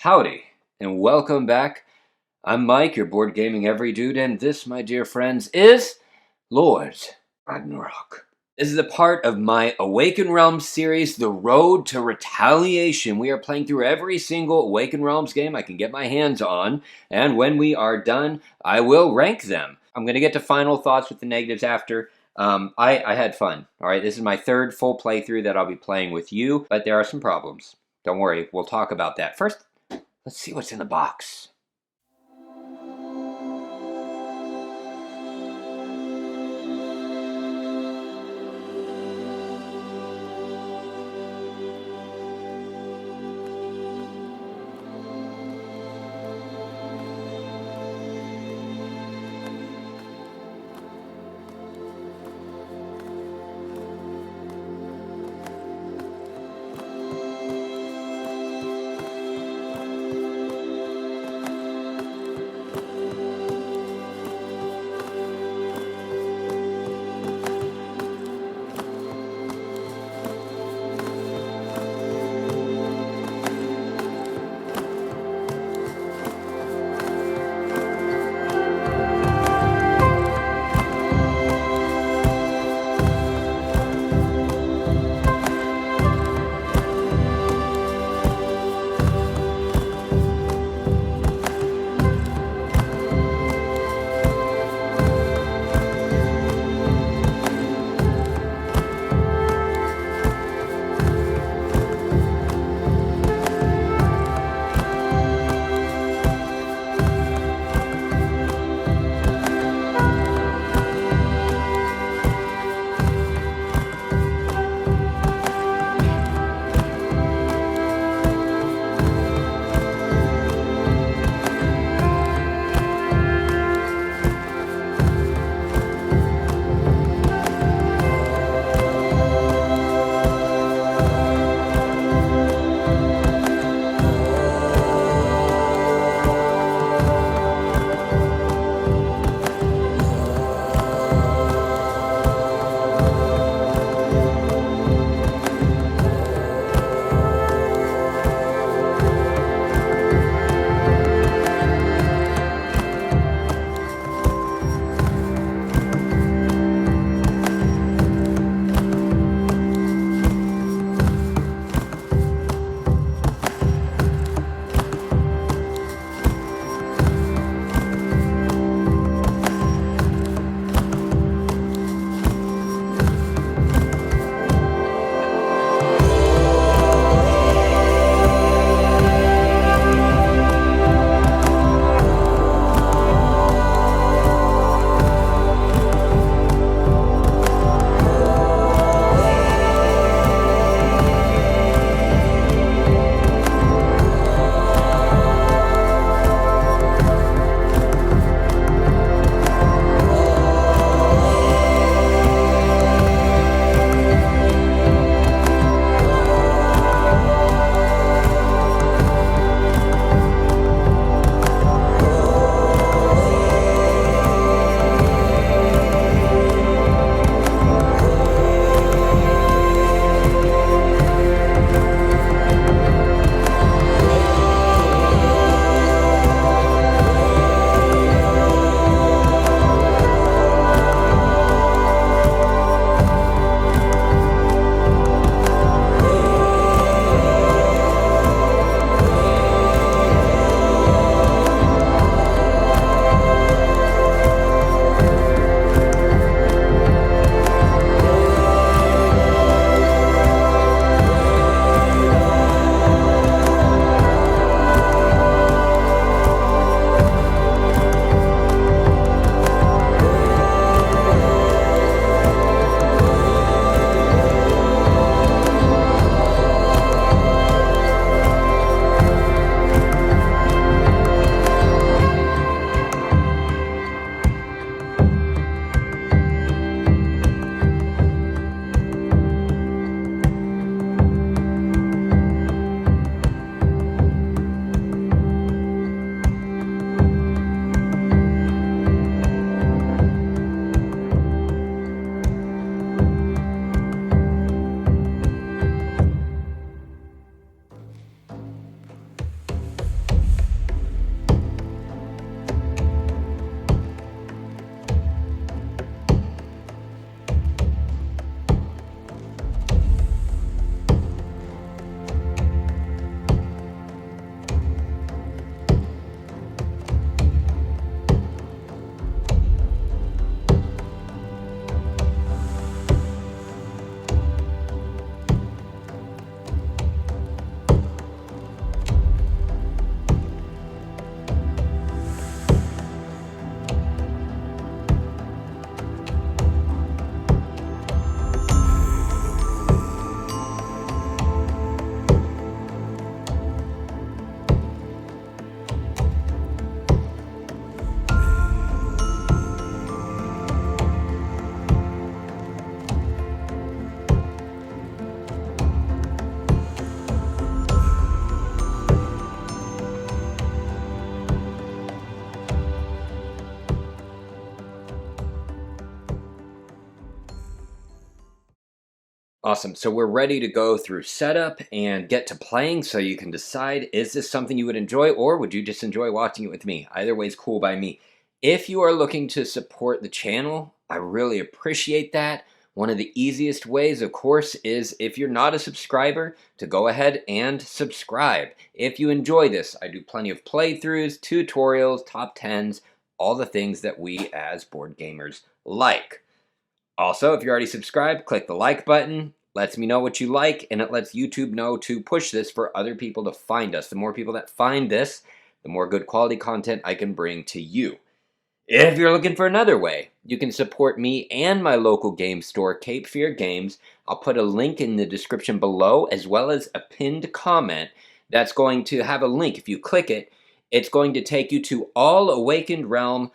Howdy, and welcome back. I'm Mike, your board gaming every dude, and this, my dear friends, is Lord Ragnarok. This is a part of my Awaken Realms series, The Road to Retaliation. We are playing through every single Awaken Realms game I can get my hands on, and when we are done, I will rank them. I'm going to get to final thoughts with the negatives after. I had fun. All right, this is my third full playthrough that I'll be playing with you, but there are some problems. Don't worry, we'll talk about that. First, let's see what's in the box. Awesome. So we're ready to go through setup and get to playing so you can decide, is this something you would enjoy or would you just enjoy watching it with me? Either way is cool by me. If you are looking to support the channel, I really appreciate that. One of the easiest ways, of course, is if you're not a subscriber, to go ahead and subscribe. If you enjoy this, I do plenty of playthroughs, tutorials, top 10s, all the things that we as board gamers like. Also, if you're already subscribed, click the like button. Lets me know what you like, and it lets YouTube know to push this for other people to find us. The more people that find this, the more good quality content I can bring to you. If you're looking for another way, you can support me and my local game store, Cape Fear Games. I'll put a link in the description below, as well as a pinned comment that's going to have a link. If you click it, it's going to take you to all Awakened Realm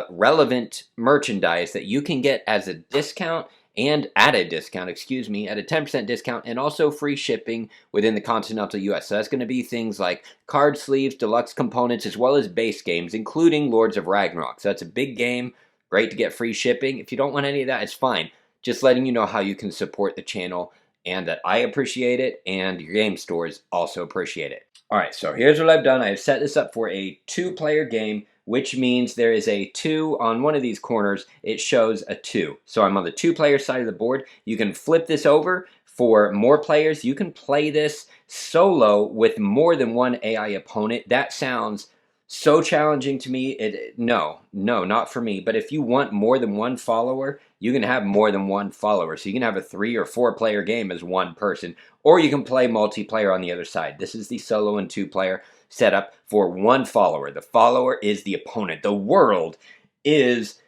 relevant merchandise that you can get as a discount and at a discount, excuse me, at a 10% discount, and also free shipping within the continental US. So that's going to be things like card sleeves, deluxe components, as well as base games, including Lords of Ragnarok. So that's a big game, great to get free shipping. If you don't want any of that, it's fine. Just letting you know how you can support the channel and that I appreciate it and your game stores also appreciate it. All right, so here's what I've done. I've set this up for a 2-player game, which means there is a 2 on one of these corners. It shows a 2. So I'm on the 2-player side of the board. You can flip this over for more players. You can play this solo with more than one AI opponent. That sounds so challenging to me. No, not for me. But if you want more than one follower, you can have more than one follower. So you can have a 3 or 4-player game as one person, or you can play multiplayer on the other side. This is the solo and 2-player setup for one follower. The follower is the opponent. The world is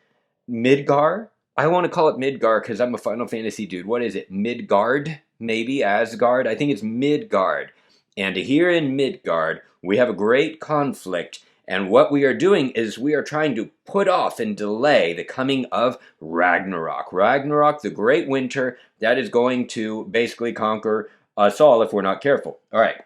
Midgar. I want to call it Midgar because I'm a Final Fantasy dude. What is it? Midgard? Maybe Asgard? I think it's Midgard. And here in Midgard, we have a great conflict. And what we are doing is we are trying to put off and delay the coming of Ragnarok. Ragnarok, the great winter that is going to basically conquer us all if we're not careful. All right.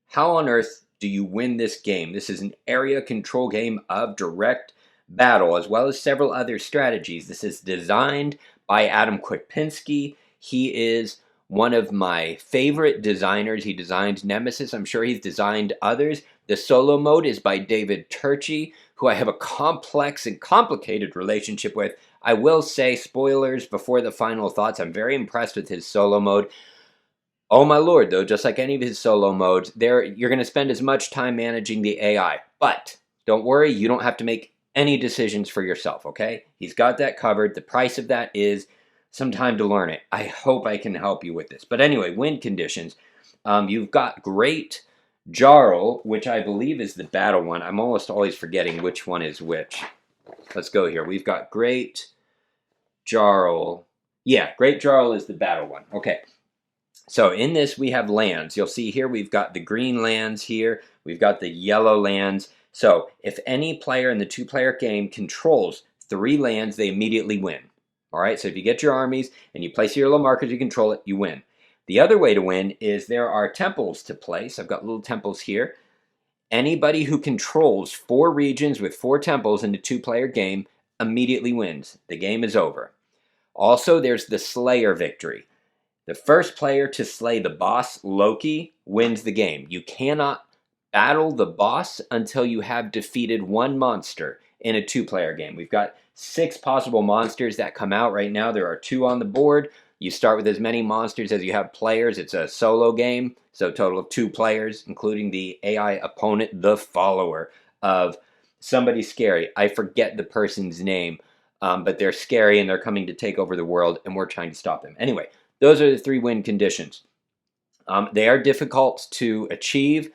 How on earth do you win this game? This is an area control game of direct battle, as well as several other strategies. This is designed by Adam Kwapinski. He is one of my favorite designers. He designed Nemesis. I'm sure he's designed others. The solo mode is by David Turczi, who I have a complex and complicated relationship with. I will say, spoilers before the final thoughts, I'm very impressed with his solo mode. Oh my lord, though, just like any of his solo modes, you're going to spend as much time managing the AI. But don't worry, you don't have to make any decisions for yourself, okay? He's got that covered. The price of that is some time to learn it. I hope I can help you with this. But anyway, win conditions. You've got Great Jarl, which I believe is the battle one. I'm almost always forgetting which one is which. Let's go here. We've got Great Jarl. Yeah, Great Jarl is the battle one. Okay. So in this, we have lands. You'll see here we've got the green lands here. We've got the yellow lands. So if any player in the 2-player game controls 3 lands, they immediately win. All right, so if you get your armies and you place your little markers, you control it, you win. The other way to win is there are temples to place. I've got little temples here. Anybody who controls 4 regions with 4 temples in the 2-player game immediately wins. The game is over. Also, there's the Slayer victory. The first player to slay the boss, Loki, wins the game. You cannot battle the boss until you have defeated 1 monster in a 2-player game. We've got 6 possible monsters that come out right now. There are 2 on the board. You start with as many monsters as you have players. It's a solo game, so a total of 2 players, including the AI opponent, the follower of somebody scary. I forget the person's name, but they're scary and they're coming to take over the world, and we're trying to stop them. Anyway, those are the 3 win conditions. They are difficult to achieve.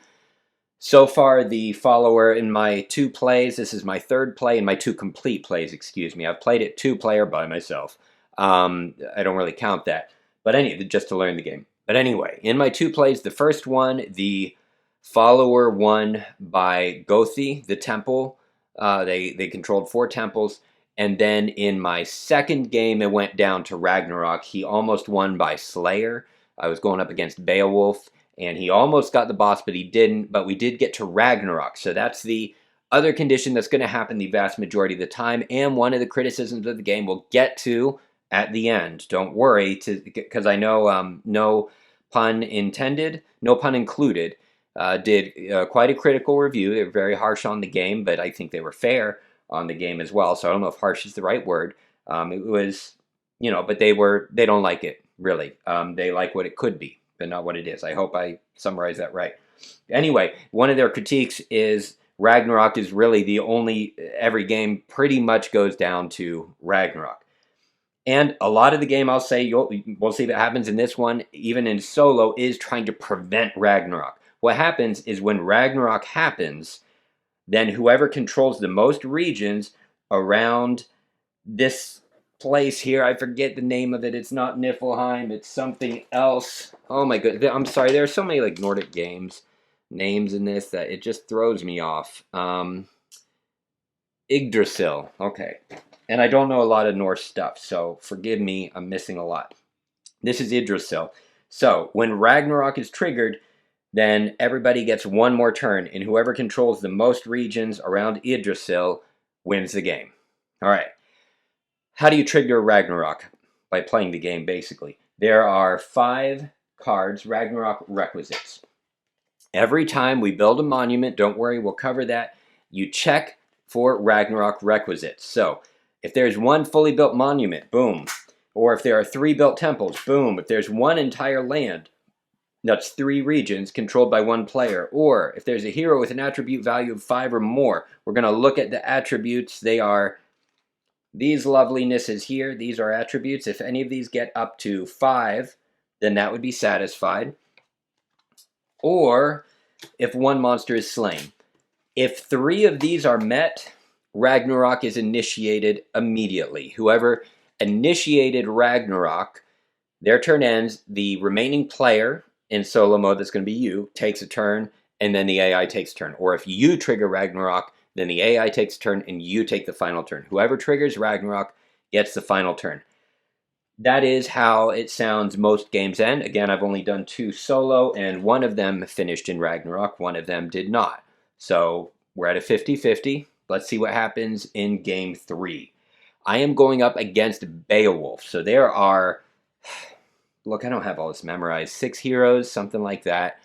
So far, the follower in my 2 plays, this is my 3rd play and my 2 complete plays, excuse me. I've played it 2-player by myself. I don't really count that. But anyway, just to learn the game. But anyway, in my 2 plays, the first one, the follower won by Gothi, the temple. They controlled 4 temples. And then in my 2nd game, it went down to Ragnarok. He almost won by Slayer. I was going up against Beowulf, and he almost got the boss, but he didn't. But we did get to Ragnarok. So that's the other condition that's going to happen the vast majority of the time. And one of the criticisms of the game we'll get to at the end. Don't worry, because I know no pun intended, no pun included, did quite a critical review. They were very harsh on the game, but I think they were fair on the game as well. So I don't know if harsh is the right word. It was, but they don't like it really. They like what it could be, but not what it is. I hope I summarized that right. Anyway, one of their critiques is Ragnarok is really the only, every game pretty much goes down to Ragnarok. And a lot of the game, I'll say, we'll see if it happens in this one, even in solo, is trying to prevent Ragnarok. What happens is when Ragnarok happens, then whoever controls the most regions around this place here, I forget the name of it, it's not Niflheim, it's something else. Oh my god, I'm sorry, there are so many like Nordic names in this that it just throws me off. Yggdrasil, okay. And I don't know a lot of Norse stuff, so forgive me, I'm missing a lot. This is Yggdrasil. So, when Ragnarok is triggered, then everybody gets one more turn, and whoever controls the most regions around Yggdrasil wins the game. Alright. How do you trigger Ragnarok? By playing the game, basically. There are 5 cards, Ragnarok requisites. Every time we build a monument, don't worry, we'll cover that, you check for Ragnarok requisites. So, if there's one fully built monument, boom. Or if there are 3 built temples, boom. If there's one entire land, that's 3 regions controlled by 1 player. Or if there's a hero with an attribute value of 5 or more, we're going to look at the attributes. They are these lovelinesses here. These are attributes. If any of these get up to 5, then that would be satisfied. Or if 1 monster is slain. If 3 of these are met, Ragnarok is initiated immediately. Whoever initiated Ragnarok, their turn ends. The remaining player in solo mode, that's going to be you, takes a turn, and then the AI takes a turn. Or if you trigger Ragnarok, then the AI takes a turn, and you take the final turn. Whoever triggers Ragnarok gets the final turn. That is how it sounds most games end. Again, I've only done 2 solo, and one of them finished in Ragnarok. One of them did not. So we're at a 50-50. Let's see what happens in game 3. I am going up against Beowulf. So there are, look, I don't have all this memorized, 6 heroes, something like that.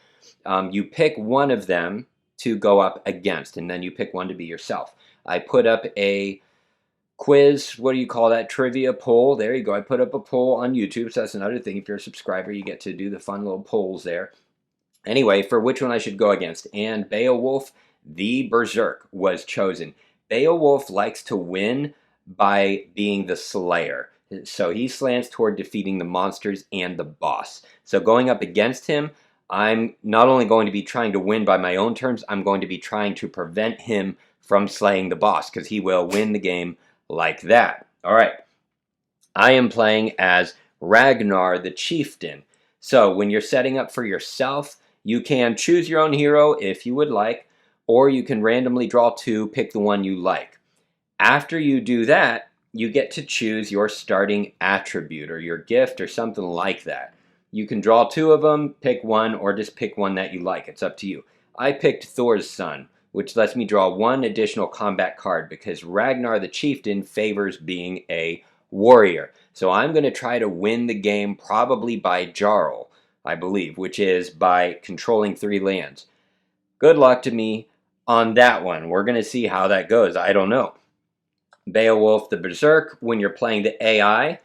You pick one of them to go up against, and then you pick one to be yourself. I put up a quiz, what do you call that, trivia poll. There you go. I put up a poll on YouTube, so that's another thing. If you're a subscriber, you get to do the fun little polls there. Anyway, for which one I should go against. And Beowulf, the Berserk, was chosen. Beowulf likes to win by being the slayer. So he slants toward defeating the monsters and the boss. So going up against him, I'm not only going to be trying to win by my own terms, I'm going to be trying to prevent him from slaying the boss, because he will win the game like that. All right. I am playing as Ragnar the Chieftain. So when you're setting up for yourself, you can choose your own hero if you would like, or you can randomly draw 2, pick the one you like. After you do that, you get to choose your starting attribute or your gift or something like that. You can draw 2 of them, pick one, or just pick one that you like. It's up to you. I picked Thor's son, which lets me draw 1 additional combat card because Ragnar the Chieftain favors being a warrior. So I'm going to try to win the game probably by Jarl, I believe, which is by controlling 3 lands. Good luck to me on that one. We're going to see how that goes. I don't know. Beowulf the Berserk, when you're playing the AI,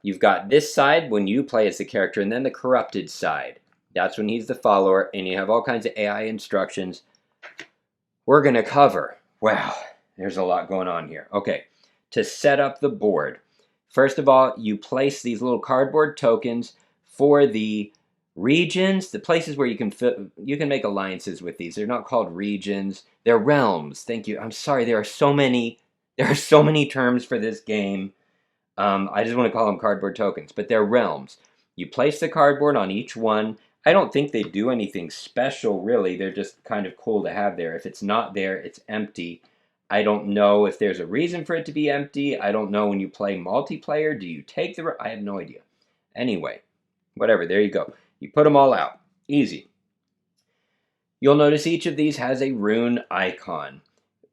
you've got this side when you play as the character, and then the corrupted side. That's when he's the follower, and you have all kinds of AI instructions. We're going to cover. Wow, there's a lot going on here. Okay, to set up the board. First of all, you place these little cardboard tokens for the regions, the places where you can make alliances with these. They're not called regions, they're realms. Thank you. I'm sorry, there are so many terms for this game. I just want to call them cardboard tokens, but they're realms. You place the cardboard on each one. I don't think they do anything special, really. They're just kind of cool to have there. If it's not there, it's empty. I don't know if there's a reason for it to be empty. I don't know when you play multiplayer. Do you take the... I have no idea. Anyway, whatever. There you go. You put them all out. Easy. You'll notice each of these has a rune icon.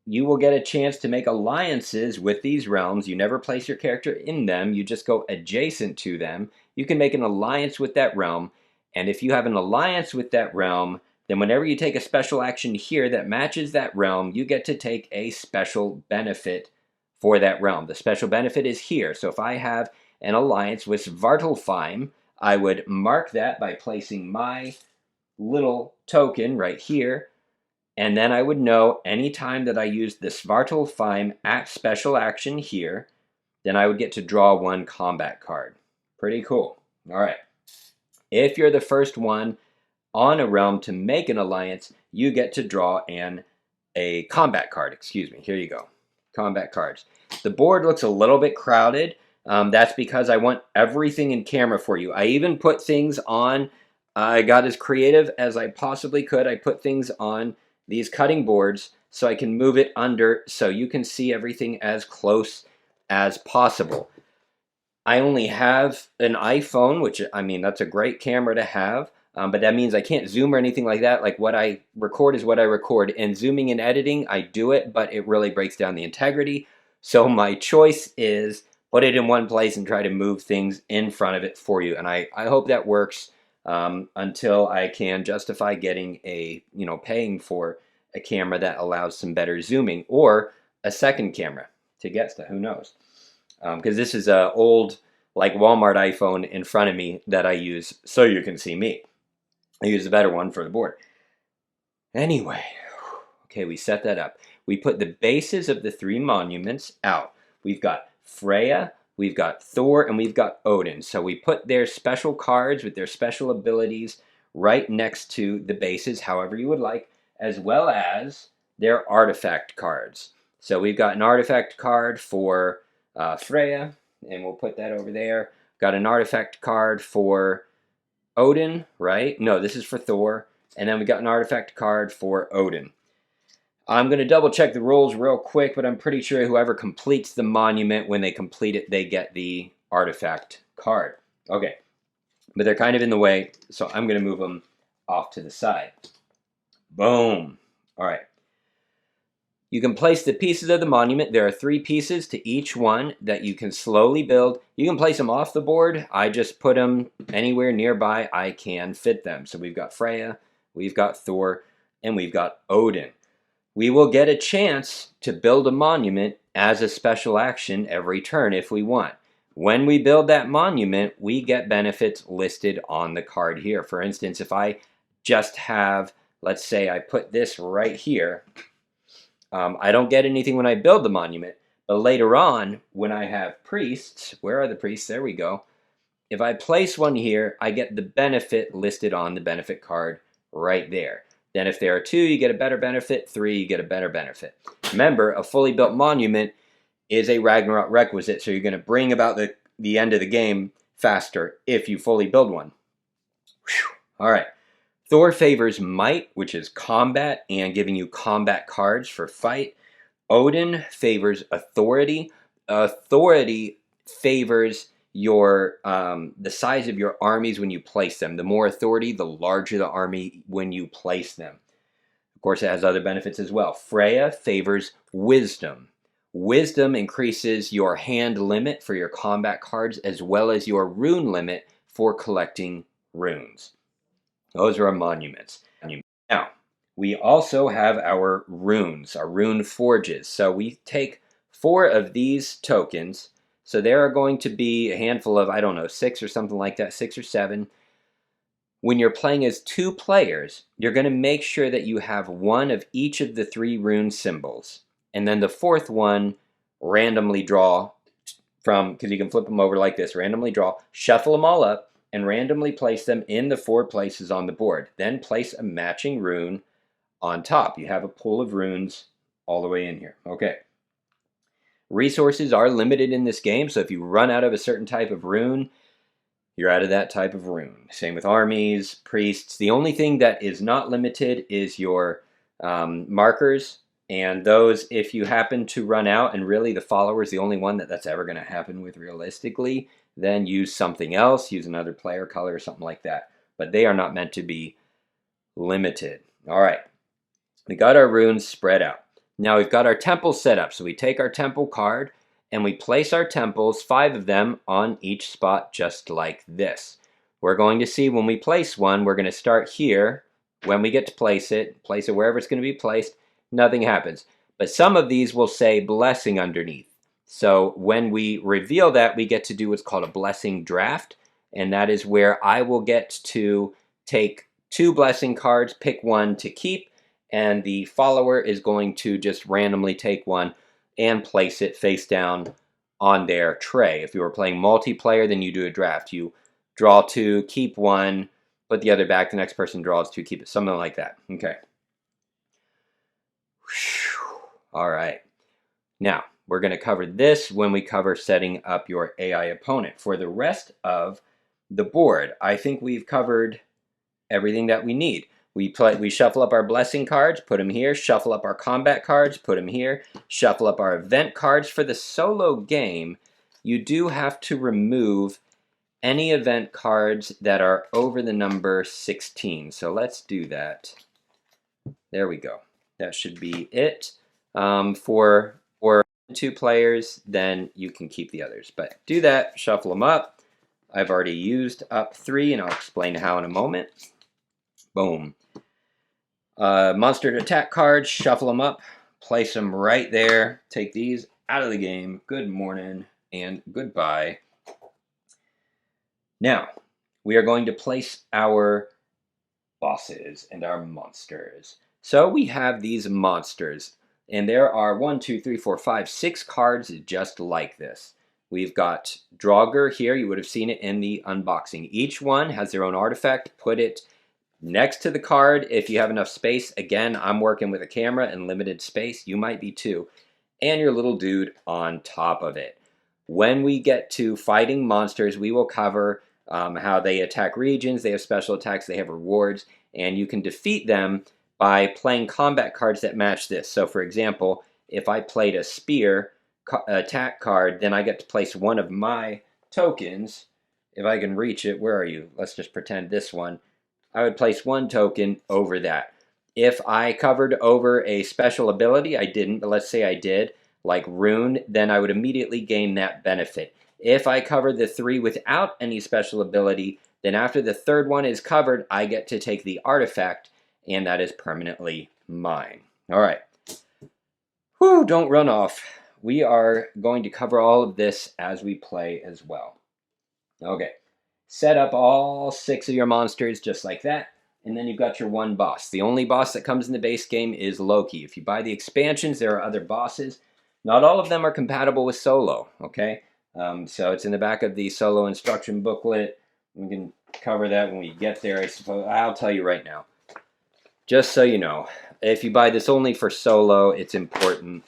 you will get a chance to make alliances with these realms. You never place your character in them, you just go adjacent to them. You can make an alliance with that realm, and if you have an alliance with that realm, then whenever you take a special action here that matches that realm, you get to take a special benefit for that realm. The special benefit is here. So if I have an alliance with Svartalfheim, I would mark that by placing my little token right here, and then I would know anytime that I use the Svartalfheim special action here, then I would get to draw one combat card. Pretty cool. All right. If you're the first one on a realm to make an alliance, you get to draw a combat card. Excuse me. Here you go. Combat cards. The board looks a little bit crowded. That's because I want everything in camera for you. I even put things on. I got as creative as I possibly could. I put things on these cutting boards so I can move it under so you can see everything as close as possible. I only have an iPhone, which, I mean, that's a great camera to have, but that means I can't zoom or anything like that. Like, what I record is what I record, and zooming and editing, I do it, but it really breaks down the integrity. So my choice is put it in one place and try to move things in front of it for you, and I hope that works until I can justify getting paying for a camera that allows some better zooming, or a second camera to get to, who knows. Because this is an old, like, Walmart iPhone in front of me that I use so you can see me. I use a better one for the board. Anyway, okay, we set that up. We put the bases of the three monuments out. We've got Freya, we've got Thor, and we've got Odin. So we put their special cards with their special abilities right next to the bases, however you would like, as well as their artifact cards. So we've got an artifact card for Freya, and we'll put that over there. Got an artifact card for Odin, right? No, this is for Thor. And then we got an artifact card for Odin. I'm going to double check the rules real quick, but I'm pretty sure whoever completes the monument, when they complete it, they get the artifact card. Okay, but they're kind of in the way, so I'm going to move them off to the side. Boom. All right. You can place the pieces of the monument. There are 3 pieces to each one that you can slowly build. You can place them off the board. I just put them anywhere nearby I can fit them. So we've got Freya, we've got Thor, and we've got Odin. We will get a chance to build a monument as a special action every turn if we want. When we build that monument, we get benefits listed on the card here. For instance, if I just have, let's say I put this right here, I don't get anything when I build the monument, but later on, when I have priests, where are the priests? There we go. If I place one here, I get the benefit listed on the benefit card right there. Then if there are 2, you get a better benefit. 3, you get a better benefit. Remember, a fully built monument is a Ragnarok requisite, so you're going to bring about the end of the game faster if you fully build one. Whew. All right. Thor favors might, which is combat, and giving you combat cards for fight. Odin favors authority. Authority favors your the size of your armies when you place them. The more authority, the larger the army when you place them. Of course, it has other benefits as well. Freya favors wisdom. Wisdom increases your hand limit for your combat cards, as well as your rune limit for collecting runes. Those are our monuments. Now, we also have our runes, our Rune Forges. So we take 4 of these tokens. So there are going to be a handful of, I don't know, 6 or something like that, 6 or 7. When you're playing as 2 players, you're going to make sure that you have 1 of each of the 3 rune symbols. And then the 4th one, randomly draw from, because you can flip them over like this, randomly draw, shuffle them all up, and randomly place them in the 4 places on the board. Then place a matching rune on top. You have a pool of runes all the way in here. Okay. Resources are limited in this game, so if you run out of a certain type of rune, you're out of that type of rune. Same with armies, priests. The only thing that is not limited is your markers, and those, if you happen to run out, and really the follower is the only one that's ever going to happen with realistically, then use something else, use another player color or something like that. But they are not meant to be limited. All right, we got our runes spread out. Now we've got our temples set up. So we take our temple card and we place our temples, 5 of them, on each spot just like this. We're going to see when we place one, we're going to start here. When we get to place it wherever it's going to be placed, nothing happens. But some of these will say blessing underneath. So when we reveal that, we get to do what's called a blessing draft. And that is where I will get to take 2 blessing cards, pick one to keep, and the follower is going to just randomly take one and place it face down on their tray. If you were playing multiplayer, then you do a draft. You draw 2, keep one, put the other back, the next person draws 2, keep it, something like that. Okay. All right. Now, we're going to cover this when we cover setting up your AI opponent. For the rest of the board, I think we've covered everything that we need. We shuffle up our blessing cards, put them here, shuffle up our combat cards, put them here, shuffle up our event cards. For the solo game, you do have to remove any event cards that are over the number 16. So let's do that. There we go. That should be it. For 2 players, then you can keep the others. But do that, shuffle them up. I've already used up 3, and I'll explain how in a moment. Boom. Monster attack cards, shuffle them up, place them right there. Take these out of the game. Good morning and goodbye. Now, we are going to place our bosses and our monsters. So we have these monsters, and there are 1, 2, 3, 4, 5, 6 cards just like this. We've got Drakkar here. You would have seen it in the unboxing. Each one has their own artifact. Put it next to the card if you have enough space. Again, I'm working with a camera and limited space. You might be too. And your little dude on top of it. When we get to fighting monsters, we will cover how they attack regions. They have special attacks. They have rewards. And you can defeat them by playing combat cards that match this. So for example, if I played a spear attack card, then I get to place one of my tokens. If I can reach it, where are you? Let's just pretend this one. I would place 1 token over that. If I covered over a special ability, I didn't, but let's say I did, like Rune, then I would immediately gain that benefit. If I covered the 3 without any special ability, then after the 3rd one is covered, I get to take the artifact, and that is permanently mine. All right. Whew, don't run off. We are going to cover all of this as we play as well. Okay. Set up all 6 of your monsters just like that, and then you've got your 1 boss. The only boss that comes in the base game is Loki. If you buy the expansions, there are other bosses. Not all of them are compatible with solo, okay? So it's in the back of the solo instruction booklet. We can cover that when we get there, I suppose. I'll tell you right now. Just so you know, if you buy this only for solo, it's important.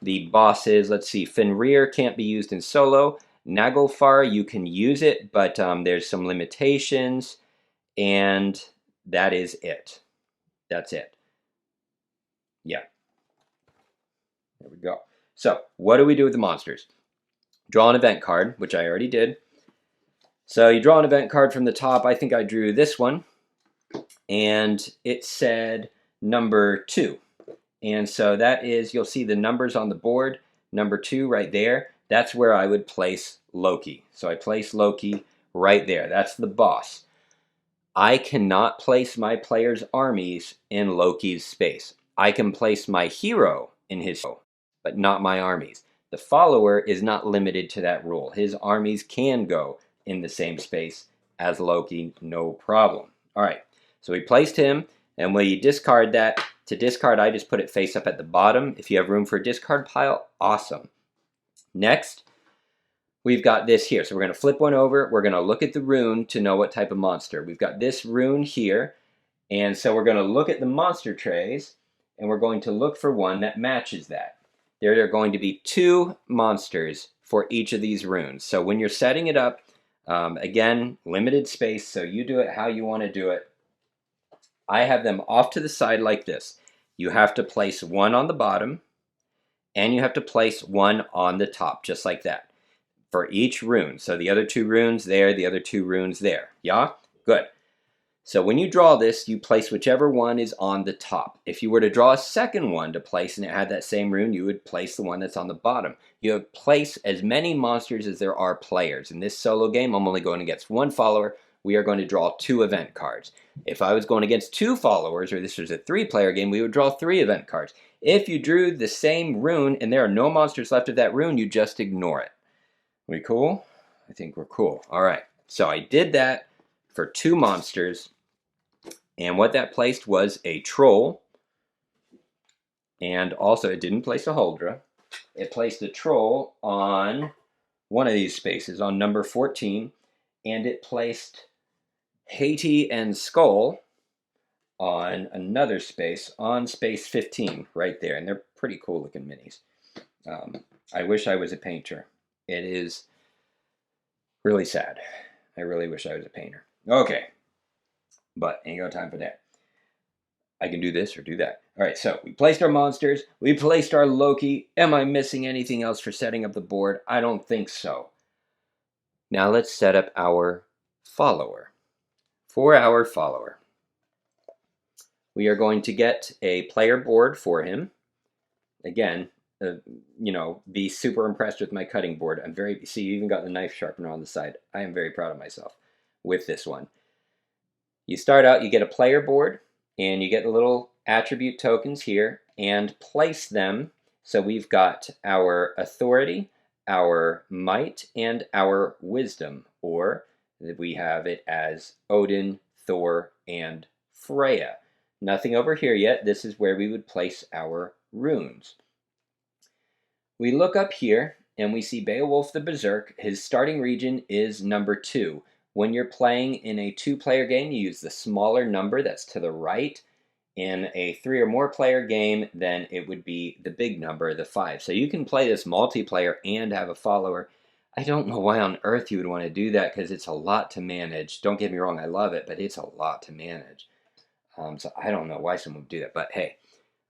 The bosses, let's see, Fenrir can't be used in solo. Naglfar, you can use it, but there's some limitations, and that is it. That's it. Yeah. There we go. So, what do we do with the monsters? Draw an event card, which I already did. So, you draw an event card from the top. I think I drew this one, and it said number 2. And so that is, you'll see the numbers on the board. Number 2 right there. That's where I would place Loki. So I place Loki right there. That's the boss. I cannot place my players' armies in Loki's space. I can place my hero in his, but not my armies. The follower is not limited to that rule. His armies can go in the same space as Loki, no problem. All right, so we placed him, and when you discard that, to discard, I just put it face up at the bottom. If you have room for a discard pile, awesome. Next, we've got this here. So we're going to flip one over. We're going to look at the rune to know what type of monster. We've got this rune here. And so we're going to look at the monster trays, and we're going to look for one that matches that. There are going to be 2 monsters for each of these runes. So when you're setting it up, again, limited space, so you do it how you want to do it. I have them off to the side like this. You have to place one on the bottom, and you have to place one on the top, just like that, for each rune. So the other 2 runes there, the other 2 runes there. Yeah? Good. So when you draw this, you place whichever one is on the top. If you were to draw a second one to place and it had that same rune, you would place the one that's on the bottom. You would place as many monsters as there are players. In this solo game, I'm only going against one follower. We are going to draw 2 event cards. If I was going against 2 followers, or this was a 3-player game, we would draw 3 event cards. If you drew the same rune and there are no monsters left of that rune, you just ignore it. We cool? I think we're cool. All right, so I did that for 2 monsters. And what that placed was a troll. And also, it didn't place a Huldra. It placed a troll on one of these spaces, on number 14. And it placed Haiti and Skull on another space, on space 15, right there. And they're pretty cool looking minis. I wish I was a painter. It is really sad. I really wish I was a painter. Okay. But ain't got time for that. I can do this or do that. All right, so we placed our monsters. We placed our Loki. Am I missing anything else for setting up the board? I don't think so. Now let's set up our follower. For our follower, we are going to get a player board for him. Again, be super impressed with my cutting board. See, you even got the knife sharpener on the side. I am very proud of myself with this one. You start out, you get a player board, and you get the little attribute tokens here, and place them. So we've got our authority, our might, and our wisdom, or we have it as Odin, Thor, and Freya. Nothing over here yet. This is where we would place our runes. We look up here, and we see Beowulf the Berserk. His starting region is number 2. When you're playing in a 2-player game, you use the smaller number that's to the right. In a 3 or more player game, then it would be the big number, the 5. So you can play this multiplayer and have a follower. I don't know why on earth you would want to do that, because it's a lot to manage. Don't get me wrong, I love it, but it's a lot to manage. So I don't know why someone would do that, but hey,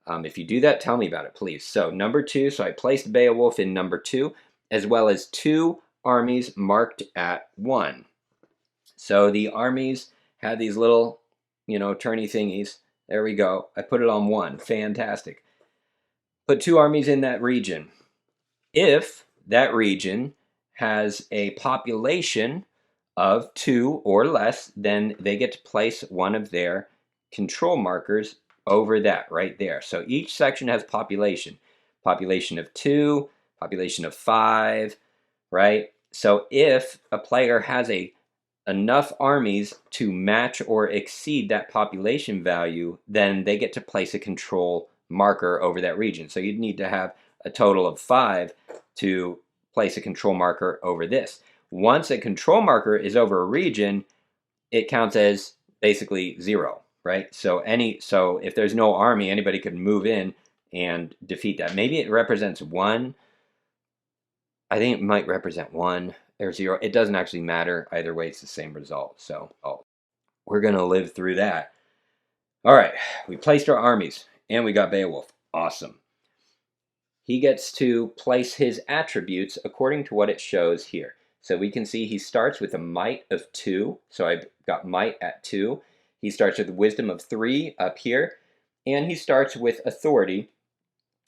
if you do that, tell me about it, please. So number 2, so I placed Beowulf in number 2, as well as 2 armies marked at 1. So the armies had these little, turny thingies. There we go. I put it on 1. Fantastic. Put 2 armies in that region. If that region has a population of 2 or less, then they get to place one of their control markers over that right there. So each section has population. Population of 2, population of 5, right? So if a player has enough armies to match or exceed that population value, then they get to place a control marker over that region. So you'd need to have a total of 5 to place a control marker over this. Once a control marker is over a region, it counts as basically 0, right? So if there's no army, anybody could move in and defeat that. Maybe it represents 1. I think it might represent 1 or 0. It doesn't actually matter. Either way, it's the same result. So we're going to live through that. All right, we placed our armies, and we got Beowulf. Awesome. He gets to place his attributes according to what it shows here. So we can see he starts with a might of 2. So I've got might at 2. He starts with wisdom of 3 up here. And he starts with authority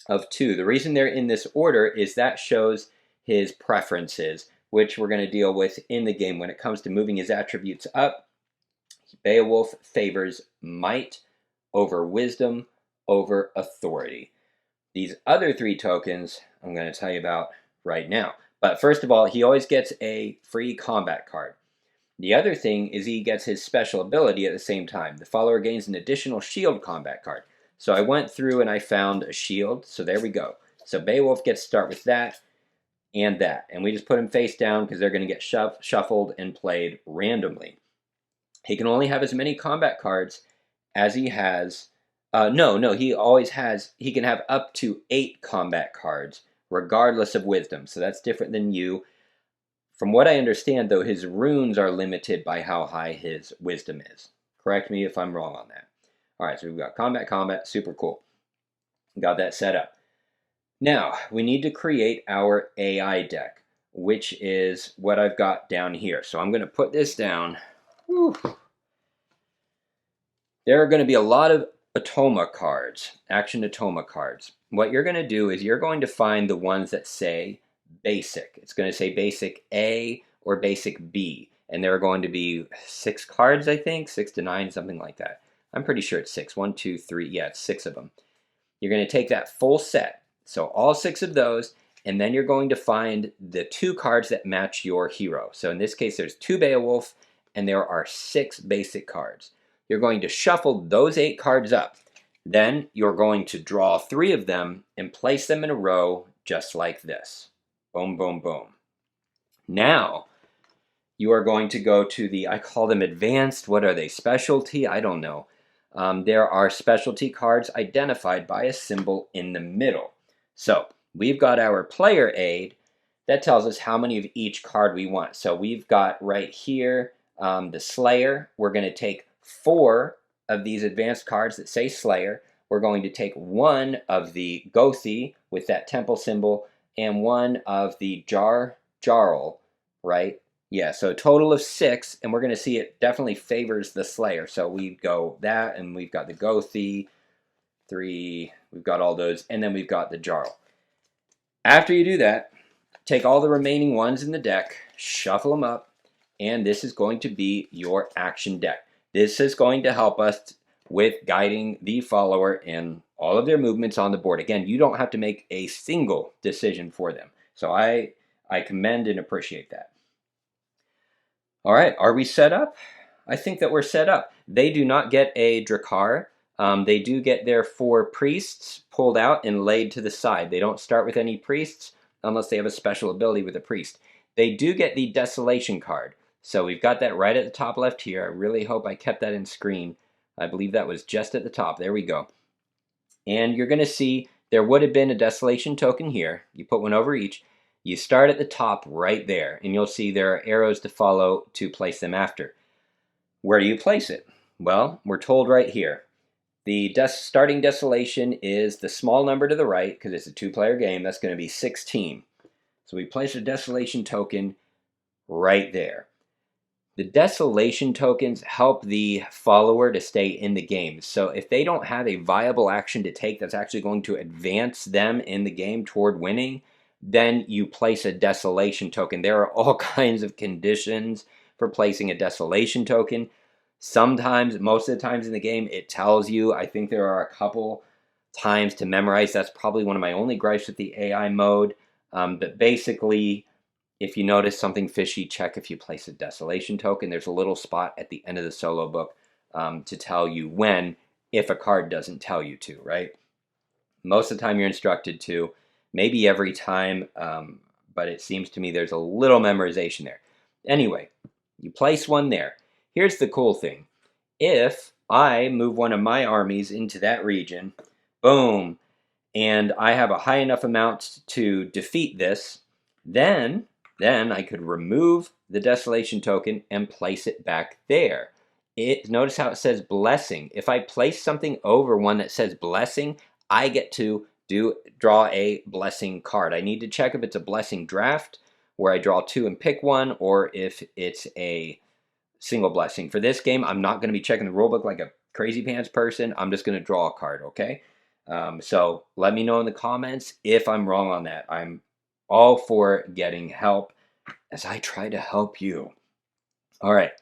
of 2. The reason they're in this order is that shows his preferences, which we're going to deal with in the game. When it comes to moving his attributes up, Beowulf favors might over wisdom over authority. These other 3 tokens I'm going to tell you about right now. But first of all, he always gets a free combat card. The other thing is he gets his special ability at the same time. The follower gains an additional shield combat card. So I went through and I found a shield. So there we go. So Beowulf gets to start with that and that. And we just put him face down because they're going to get shuffled and played randomly. He can only have as many combat cards as he has. He can have up to 8 combat cards, regardless of wisdom. So that's different than you. From what I understand, though, his runes are limited by how high his wisdom is. Correct me if I'm wrong on that. All right, so we've got combat, super cool. Got that set up. Now, we need to create our AI deck, which is what I've got down here. So I'm going to put this down. Whew. There are going to be a lot of Automa cards, action Automa cards. What you're going to do is you're going to find the ones that say basic. It's going to say basic A or basic B. And there are going to be 6 cards, I think, 6 to 9, something like that. I'm pretty sure it's 6. 1, 2, 3. Yeah, it's 6 of them. You're going to take that full set. So all 6 of those, and then you're going to find the 2 cards that match your hero. So in this case, there's 2 Beowulf, and there are 6 basic cards. You're going to shuffle those 8 cards up. Then you're going to draw 3 of them and place them in a row just like this. Boom, boom, boom. Now, you are going to go to the, I call them advanced, what are they, specialty? I don't know. There are specialty cards identified by a symbol in the middle. So we've got our player aid that tells us how many of each card we want. So we've got right here the Slayer. We're going to take 4 of these advanced cards that say Slayer. We're going to take 1 of the Gothi with that temple symbol and 1 of the Jarl, right? Yeah, so a total of 6, and we're going to see it definitely favors the Slayer. So we go that, and we've got the Gothi, 3, we've got all those, and then we've got the Jarl. After you do that, take all the remaining ones in the deck, shuffle them up, and this is going to be your action deck. This is going to help us with guiding the follower in all of their movements on the board. Again, you don't have to make a single decision for them. So I commend and appreciate that. All right, are we set up? I think that we're set up. They do not get a Drakkar. They do get their 4 priests pulled out and laid to the side. They don't start with any priests unless they have a special ability with a priest. They do get the Desolation card. So we've got that right at the top left here. I really hope I kept that in screen. I believe that was just at the top. There we go. And you're going to see there would have been a Desolation token here. You put one over each. You start at the top right there, and you'll see there are arrows to follow to place them after. Where do you place it? Well, we're told right here. The starting Desolation is the small number to the right, because it's a 2-player game. That's going to be 16. So we place a Desolation token right there. The Desolation tokens help the follower to stay in the game. So if they don't have a viable action to take that's actually going to advance them in the game toward winning, then you place a Desolation token. There are all kinds of conditions for placing a Desolation token. Sometimes, most of the times in the game, it tells you. I think there are a couple times to memorize. That's probably one of my only gripes with the AI mode. But basically, if you notice something fishy, check if you place a Desolation token. There's a little spot at the end of the solo book to tell you when, if a card doesn't tell you to, right? Most of the time you're instructed to. Maybe every time, but it seems to me there's a little memorization there. Anyway, you place one there. Here's the cool thing. If I move one of my armies into that region, boom, and I have a high enough amount to defeat this, then I could remove the Desolation token and place it back there. Notice how it says Blessing. If I place something over one that says Blessing, I get to draw a Blessing card. I need to check if it's a Blessing draft, where I draw 2 and pick one, or if it's a single Blessing. For this game, I'm not going to be checking the rulebook like a crazy pants person. I'm just going to draw a card, okay? So let me know in the comments if I'm wrong on that. I'm all for getting help as I try to help you. All right.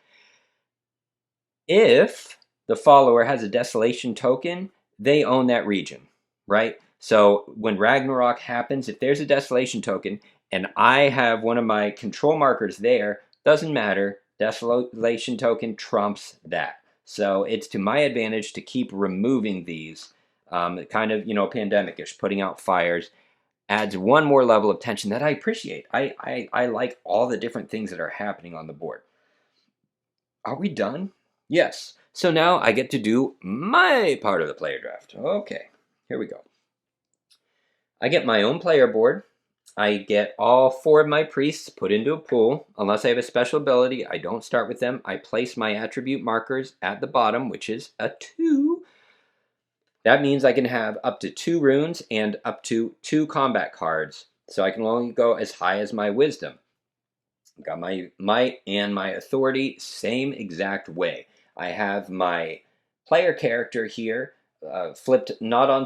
If the follower has a Desolation token, they own that region, right? So when Ragnarok happens, if there's a Desolation token and I have one of my control markers there, doesn't matter. Desolation token trumps that. So it's to my advantage to keep removing these, kind of, pandemic-ish, putting out fires. Adds one more level of tension that I appreciate. I like all the different things that are happening on the board. Are we done? Yes. So now I get to do my part of the player draft. Okay, here we go. I get my own player board. I get all 4 of my priests put into a pool. Unless I have a special ability, I don't start with them. I place my attribute markers at the bottom, which is a 2. That means I can have up to 2 runes and up to 2 combat cards. So I can only go as high as my wisdom. I've got my might and my authority, same exact way. I have my player character here flipped not on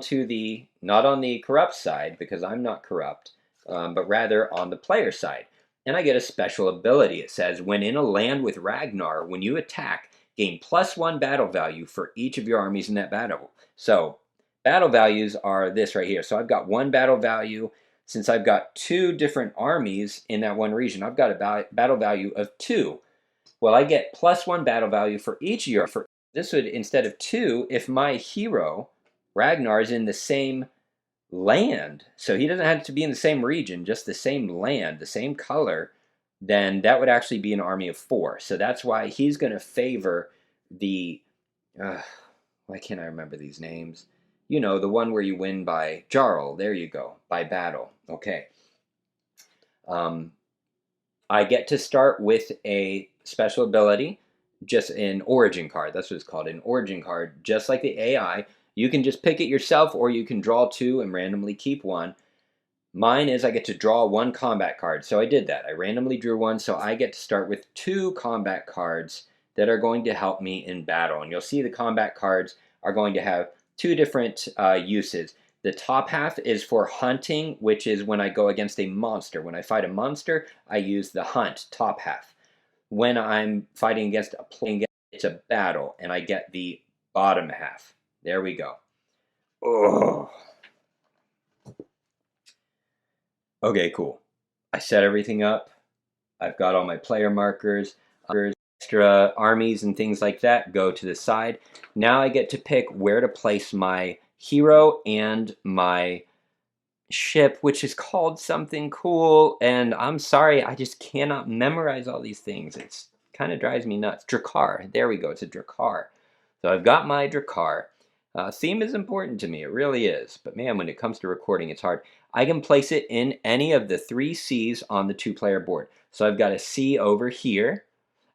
the corrupt side, because I'm not corrupt, but rather on the player side. And I get a special ability. It says, when in a land with Ragnar, when you attack, gain +1 battle value for each of your armies in that battle. So battle values are this right here. So I've got 1 battle value. Since I've got 2 different armies in that one region, I've got a battle value of 2. Well, I get +1 battle value for each year. This would, instead of 2, if my hero, Ragnar, is in the same land, so he doesn't have to be in the same region, just the same land, the same color, then that would actually be an army of 4. So that's why he's going to favor the, why can't I remember these names? You know, the one where you win by Jarl, there you go, by battle. Okay. I get to start with a special ability, just an origin card. That's what it's called, an origin card. Just like the AI, you can just pick it yourself, or you can draw 2 and randomly keep 1. Mine is I get to draw 1 combat card. So I did that. I randomly drew 1, so I get to start with 2 combat cards that are going to help me in battle. And you'll see the combat cards are going to have 2 different uses. The top half is for hunting, which is when I go against a monster. When I fight a monster, I use the hunt top half. When I'm fighting against a plane, it's a battle, and I get the bottom half. There we go. Oh. Okay, cool. I set everything up. I've got all my player markers, extra armies and things like that go to the side. Now I get to pick where to place my hero and my ship, which is called something cool, and I'm sorry, I just cannot memorize all these things. It's kind of drives me nuts. Drakkar, there we go, it's a Drakkar. So I've got my Drakkar. Theme is important to me, it really is, but man, when it comes to recording, it's hard. I can place it in any of the 3 C's on the 2-player board. So I've got a C over here,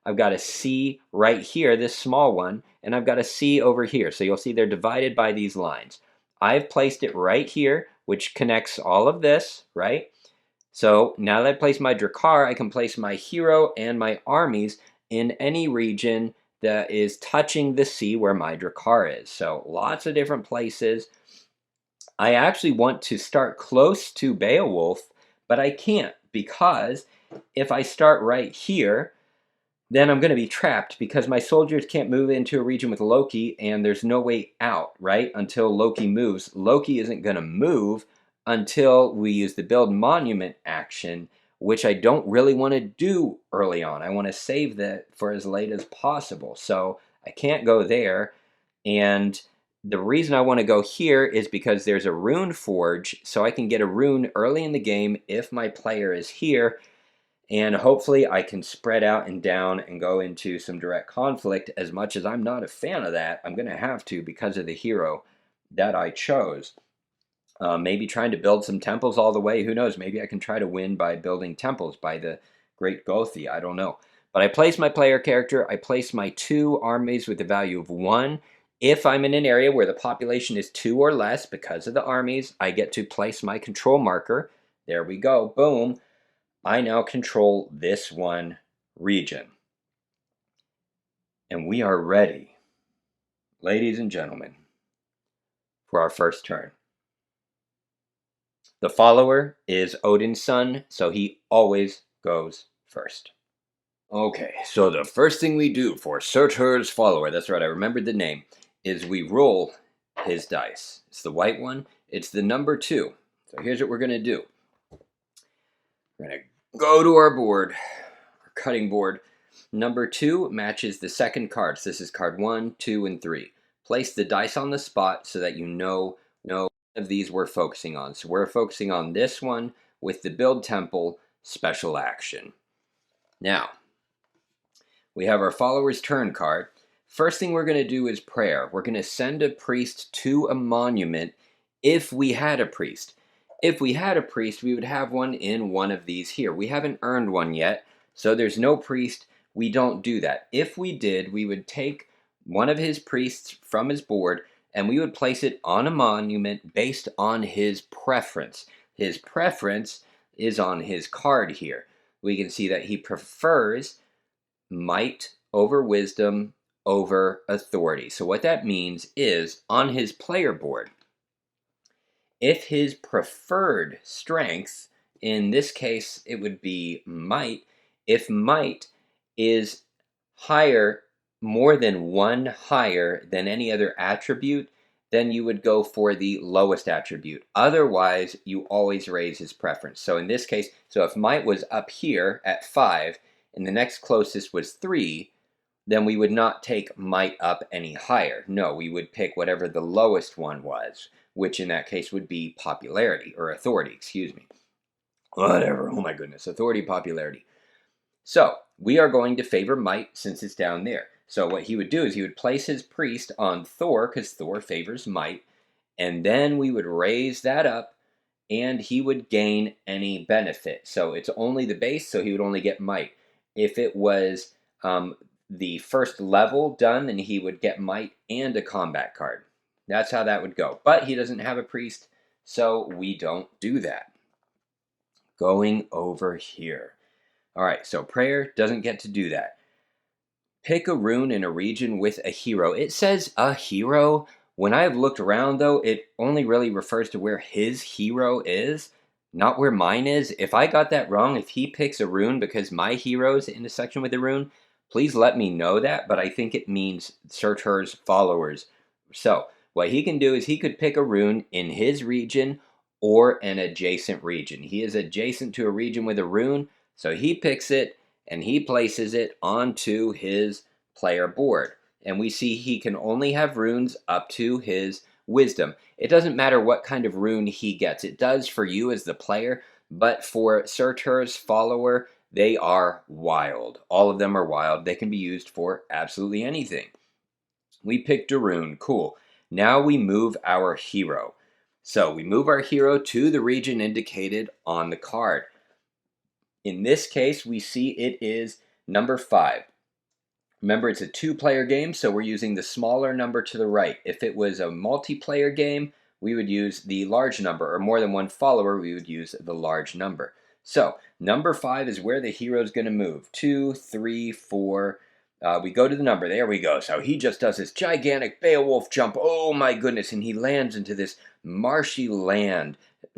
I've got a C right here, this small one, and I've got a C over here. So you'll see they're divided by these lines. I've placed it right here, which connects all of this, right? So now that I've placed my Drakkar, I can place my hero and my armies in any region that is touching the sea where my Drakkar is. So lots of different places. I actually want to start close to Beowulf, but I can't, because if I start right here, then I'm going to be trapped, because my soldiers can't move into a region with Loki, and there's no way out, right? Until Loki moves. Loki isn't going to move until we use the build monument action, which I don't really want to do early on. I want to save that for as late as possible. So I can't go there. And the reason I want to go here is because there's a Rune Forge, so I can get a rune early in the game if my player is here. And hopefully I can spread out and down and go into some direct conflict. As much as I'm not a fan of that, I'm going to have to, because of the hero that I chose. Maybe trying to build some temples all the way. Who knows? Maybe I can try to win by building temples by the Great Gothi. I don't know. But I place my player character. I place my 2 armies with the value of 1. If I'm in an area where the population is 2 or less, because of the armies, I get to place my control marker. There we go. Boom. I now control this one region. And we are ready, ladies and gentlemen, for our first turn. The follower is Odin's son, so he always goes first. Okay, so the first thing we do for Surtur's follower, that's right, I remembered the name, is we roll his dice. It's the white one. It's the number 2. So here's what we're going to do. We're going to go to our board, our cutting board. Number 2 matches the second cards. This is card 1, 2, and 3. Place the dice on the spot so that you know of these we're focusing on. So we're focusing on this one with the Build Temple special action. Now, we have our follower's turn card. First thing we're going to do is prayer. We're going to send a priest to a monument if we had a priest. If we had a priest, we would have one in one of these here. We haven't earned one yet, so there's no priest. We don't do that. If we did, we would take one of his priests from his board, and we would place it on a monument based on his preference. His preference is on his card here. We can see that he prefers might over wisdom over authority. So what that means is on his player board, if his preferred strength, in this case it would be might, if might is higher, more than one higher than any other attribute, then you would go for the lowest attribute. Otherwise, you always raise his preference. So in this case, so if might was up here at 5 and the next closest was 3, then we would not take might up any higher. No, we would pick whatever the lowest one was, which in that case would be popularity, or authority, excuse me. Whatever, oh my goodness, authority, popularity. So, we are going to favor might since it's down there. So what he would do is he would place his priest on Thor, because Thor favors might, and then we would raise that up, and he would gain any benefit. So it's only the base, so he would only get might. If it was the first level done, then he would get might and a combat card. That's how that would go. But he doesn't have a priest, so we don't do that. Going over here. All right, so prayer doesn't get to do that. Pick a rune in a region with a hero. It says a hero. When I've looked around, though, it only really refers to where his hero is, not where mine is. If I got that wrong, if he picks a rune because my hero's in a section with a rune, please let me know that, but I think it means Surtur's followers. So, what he can do is he could pick a rune in his region or an adjacent region. He is adjacent to a region with a rune, so he picks it and he places it onto his player board. And we see he can only have runes up to his wisdom. It doesn't matter what kind of rune he gets. It does for you as the player, but for Surtur's follower, they are wild. All of them are wild. They can be used for absolutely anything. We picked a rune. Cool. Now we move our hero. So we move our hero to the region indicated on the card. In this case, we see it is number 5. Remember, it's a 2-player game, so we're using the smaller number to the right. If it was a multiplayer game, we would use the large number, or more than one follower, we would use the large number. So, number 5 is where the hero is going to move. 2, 3, 4. We go to the number. There we go. So he just does this gigantic Beowulf jump. Oh my goodness. And he lands into this marshy land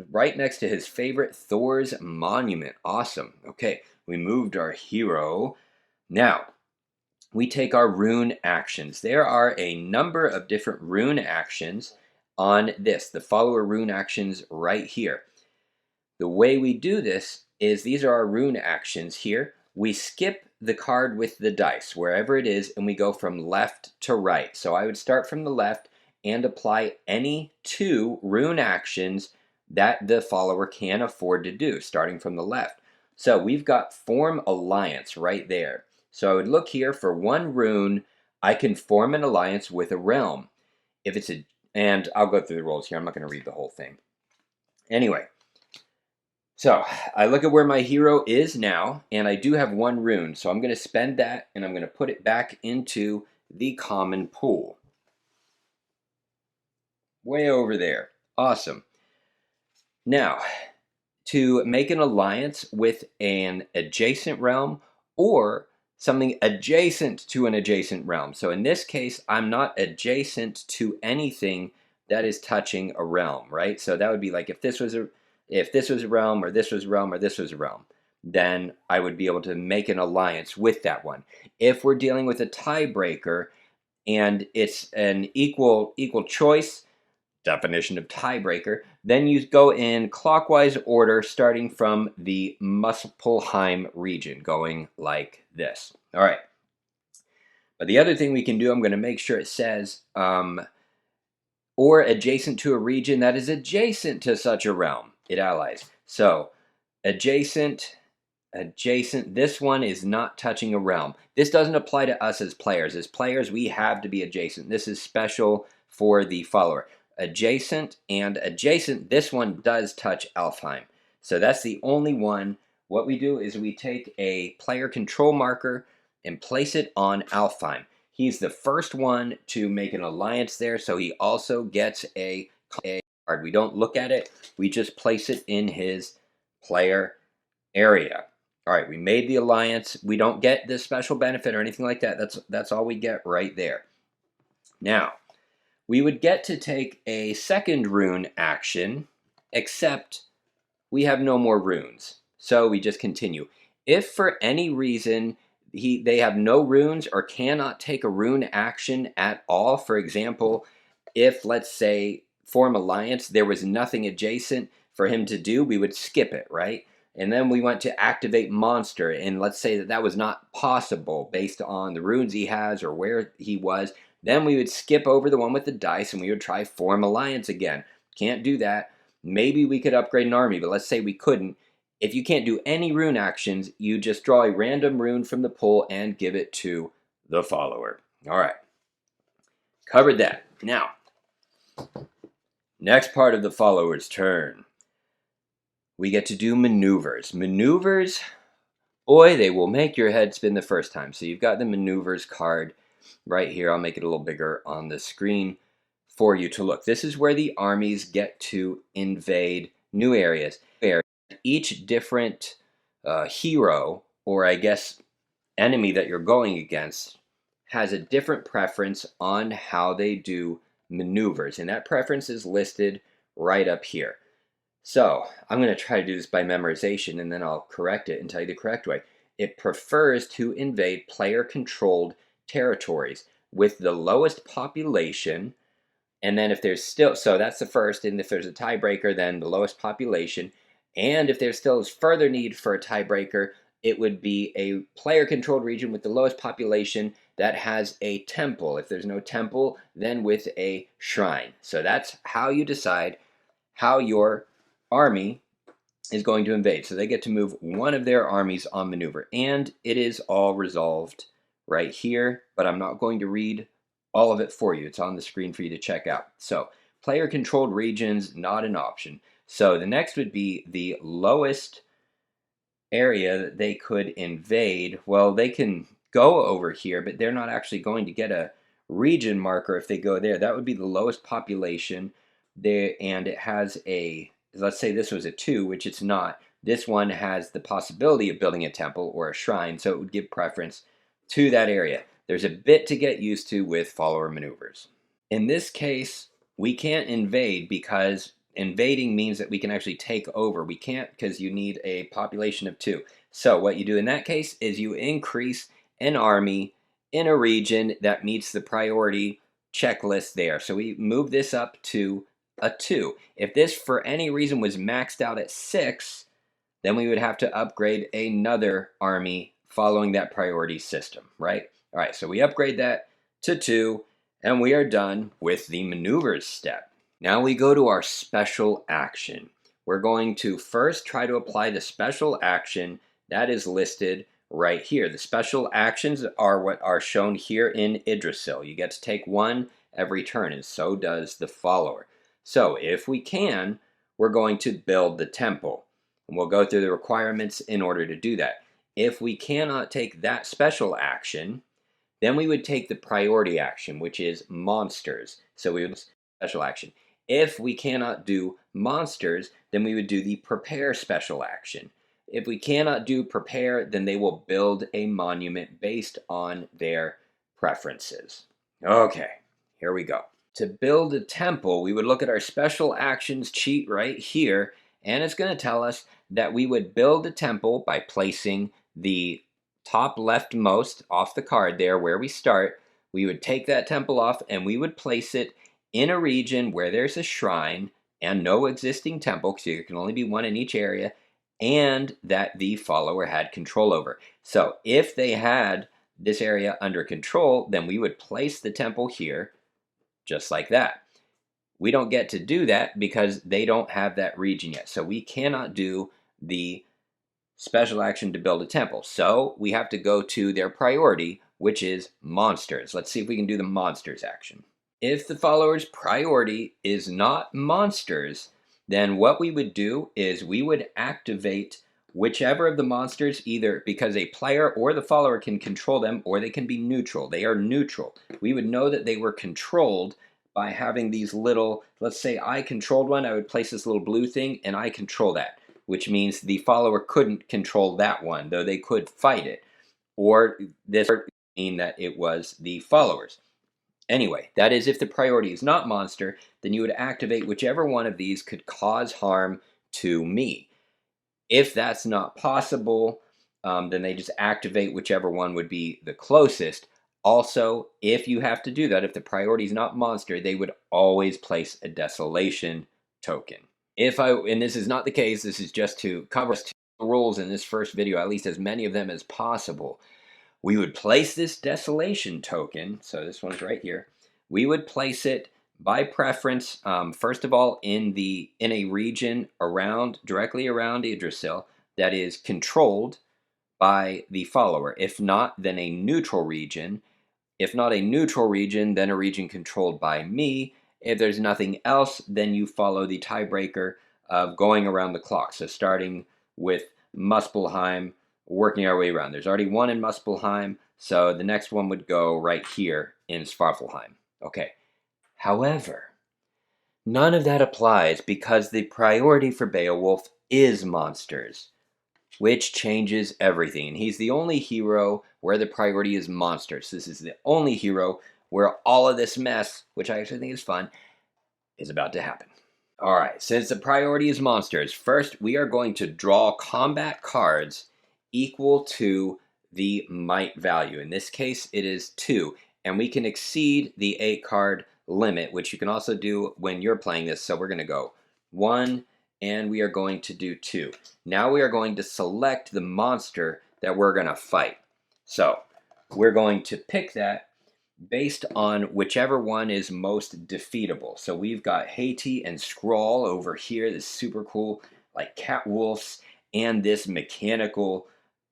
right next to his favorite Thor's monument. Awesome. Okay, we moved our hero. Now, we take our rune actions. There are a number of different rune actions on this. The follower rune actions right here. The way we do this is these are our rune actions here. We skip the card with the dice, wherever it is, and we go from left to right. So I would start from the left and apply any 2 rune actions that the follower can afford to do, starting from the left. So we've got Form Alliance right there. So I would look here for 1 rune. I can form an alliance with a realm. If it's and I'll go through the rules here. I'm not going to read the whole thing. Anyway, so I look at where my hero is now, and I do have 1 rune. So I'm going to spend that, and I'm going to put it back into the common pool. Way over there. Awesome. Now, to make an alliance with an adjacent realm or something adjacent to an adjacent realm. So in this case, I'm not adjacent to anything that is touching a realm, right? So that would be like if this was a realm, or this was a realm, or this was a realm, then I would be able to make an alliance with that one. If we're dealing with a tiebreaker and it's an equal choice, definition of tiebreaker, then you go in clockwise order starting from the Muspelheim region, going like this. All right. But the other thing we can do, I'm going to make sure it says, or adjacent to a region that is adjacent to such a realm. It allies. So, adjacent, this one is not touching a realm. This doesn't apply to us as players. As players, we have to be adjacent. This is special for the follower. Adjacent and adjacent, this one does touch Alfheim. So that's the only one. What we do is we take a player control marker and place it on Alfheim. He's the first one to make an alliance there, so he also gets a card. We don't look at it, we just place it in his player area. All right, we made the alliance. We don't get this special benefit or anything like that. That's all we get right there. Now, we would get to take a second rune action, except we have no more runes. So we just continue. If for any reason they have no runes or cannot take a rune action at all, for example, if let's say form alliance, there was nothing adjacent for him to do, we would skip it, right? And then we went to activate monster, and let's say that was not possible based on the runes he has or where he was. Then we would skip over the one with the dice and we would try form alliance again. Can't do that. Maybe we could upgrade an army, but let's say we couldn't. If you can't do any rune actions, you just draw a random rune from the pool and give it to the follower. All right. Covered that. Now, next part of the follower's turn. We get to do maneuvers. Maneuvers, boy, they will make your head spin the first time. So you've got the maneuvers card right here. I'll make it a little bigger on the screen for you to look. This is where the armies get to invade new areas. Each different hero, or I guess enemy that you're going against, has a different preference on how they do maneuvers. And that preference is listed right up here. So I'm going to try to do this by memorization, and then I'll correct it and tell you the correct way. It prefers to invade player-controlled territories with the lowest population. And then if there's still, so that's the first, and if there's a tiebreaker, then the lowest population. And if there's still further need for a tiebreaker, it would be a player-controlled region with the lowest population that has a temple. If there's no temple, then with a shrine. So that's how you decide how your army is going to invade. So they get to move one of their armies on maneuver. And it is all resolved right here, but I'm not going to read all of it for you. It's on the screen for you to check out. So player-controlled regions, not an option. So the next would be the lowest area that they could invade. Well, they can go over here, but they're not actually going to get a region marker if they go there. That would be the lowest population there, and it has a, let's say this was a 2, which it's not. This one has the possibility of building a temple or a shrine, so it would give preference to that area. There's a bit to get used to with follower maneuvers. In this case, we can't invade because invading means that we can actually take over. We can't because you need a population of 2. So what you do in that case is you increase an army in a region that meets the priority checklist there. So we move this up to a 2. If this for any reason was maxed out at 6, then we would have to upgrade another army following that priority system, right? All right, so we upgrade that to 2, and we are done with the maneuvers step. Now we go to our special action. We're going to first try to apply the special action that is listed right here. The special actions are what are shown here in Yggdrasil. You get to take one every turn, and so does the follower. So if we can, we're going to build the temple. And we'll go through the requirements in order to do that. If we cannot take that special action, then we would take the priority action, which is monsters. So we would special action. If we cannot do monsters, then we would do the prepare special action. If we cannot do prepare, then they will build a monument based on their preferences. Okay, here we go. To build a temple, we would look at our special actions cheat right here, and it's going to tell us that we would build a temple by placing the top leftmost off the card there where we start. We would take that temple off and we would place it in a region where there's a shrine and no existing temple, because there can only be one in each area, and that the follower had control over. So if they had this area under control, then we would place the temple here just like that. We don't get to do that because they don't have that region yet. So we cannot do the special action to build a temple. So we have to go to their priority, which is monsters. Let's see if we can do the monsters action. If the follower's priority is not monsters, then what we would do is we would activate whichever of the monsters, either because a player or the follower can control them, or they can be neutral. They are neutral. We would know that they were controlled by having these little, let's say I controlled one, I would place this little blue thing and I control that. which means the follower couldn't control that one, though they could fight it. Or this would mean that it was the followers. Anyway, that is, if the priority is not monster, then you would activate whichever one of these could cause harm to me. If that's not possible, then they just activate whichever one would be the closest. Also, if you have to do that, if the priority is not monster, they would always place a Desolation token. And this is not the case, this is just to cover the rules in this first video, at least as many of them as possible. We would place this Desolation token, so this one's right here. We would place it by preference, first of all, in a region directly around Yggdrasil that is controlled by the follower. If not, then a neutral region. If not a neutral region, then a region controlled by me. If there's nothing else, then you follow the tiebreaker of going around the clock. So starting with Muspelheim, working our way around. There's already one in Muspelheim, so the next one would go right here in Svartalfheim. Okay. However, none of that applies because the priority for Beowulf is monsters, which changes everything. And he's the only hero where the priority is monsters. This is the only hero where all of this mess, which I actually think is fun, is about to happen. All right, since the priority is monsters, first we are going to draw combat cards equal to the might value. In this case, it is 2, and we can exceed the 8 card limit, which you can also do when you're playing this. So we're going to go 1, and we are going to do 2. Now we are going to select the monster that we're going to fight. So we're going to pick that based on whichever one is most defeatable. So we've got Haiti and Skrull over here, this super cool, like cat wolves, and this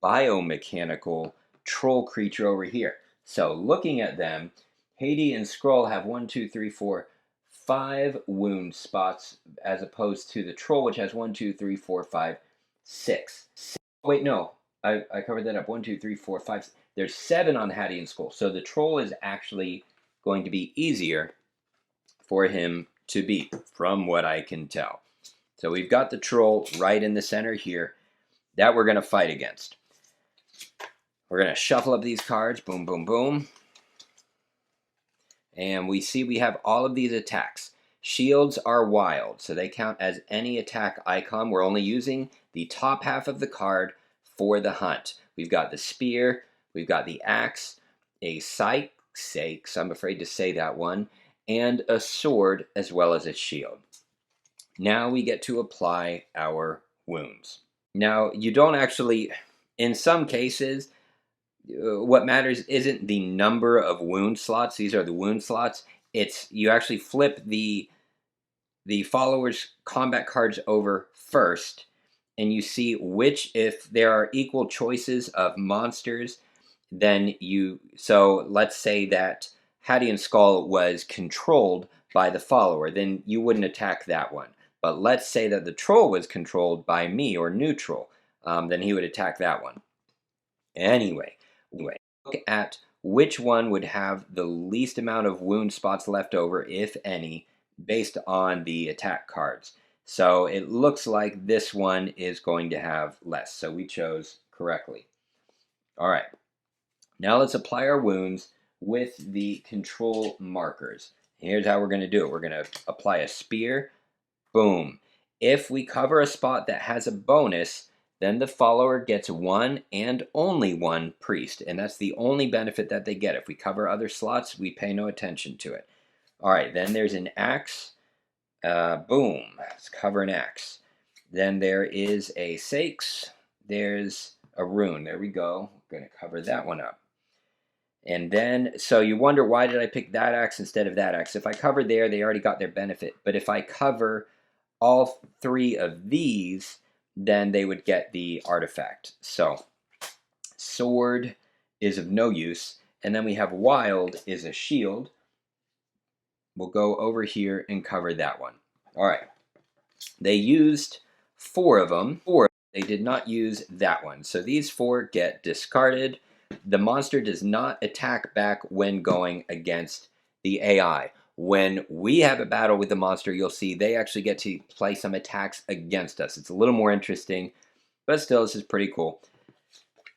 biomechanical troll creature over here. So looking at them, Haiti and Skrull have 1, 2, 3, 4, 5 wound spots, as opposed to the troll, which has 1, 2, 3, 4, 5, 6. Wait, no, I covered that up. 1, 2, 3, 4, 5. There's 7 on Hattie and Skrull. So the troll is actually going to be easier for him to beat, from what I can tell. So we've got the troll right in the center here that we're going to fight against. We're going to shuffle up these cards. Boom, boom, boom. And we see we have all of these attacks. Shields are wild, so they count as any attack icon. We're only using the top half of the card for the hunt. We've got the spear, we've got the axe, a scythe, I'm afraid to say that one, and a sword as well as a shield. Now we get to apply our wounds. Now, you don't actually, in some cases, what matters isn't the number of wound slots. These are the wound slots. It's you actually flip the followers' combat cards over first, and you see which, if there are equal choices of monsters, then so let's say that Hattie and Skull was controlled by the follower, then you wouldn't attack that one. But let's say that the troll was controlled by me or neutral, then he would attack that one. Anyway, look at which one would have the least amount of wound spots left over, if any, based on the attack cards. So it looks like this one is going to have less. So we chose correctly. All right. Now let's apply our wounds with the control markers. Here's how we're going to do it. We're going to apply a spear. Boom. If we cover a spot that has a bonus, then the follower gets 1 and only 1 priest. And that's the only benefit that they get. If we cover other slots, we pay no attention to it. All right, then there's an axe. Boom. Let's cover an axe. Then there is a sakes. There's a rune. There we go. We're going to cover that one up. And then, so you wonder, why did I pick that axe instead of that axe? If I cover there, they already got their benefit. But if I cover all 3 of these, then they would get the artifact. So, sword is of no use. And then we have wild is a shield. We'll go over here and cover that one. All right. They used 4 of them. They did not use that one. So these 4 get discarded. The monster does not attack back when going against the AI. when we have a battle with the monster, you'll see they actually get to play some attacks against us. It's a little more interesting, but still, this is pretty cool.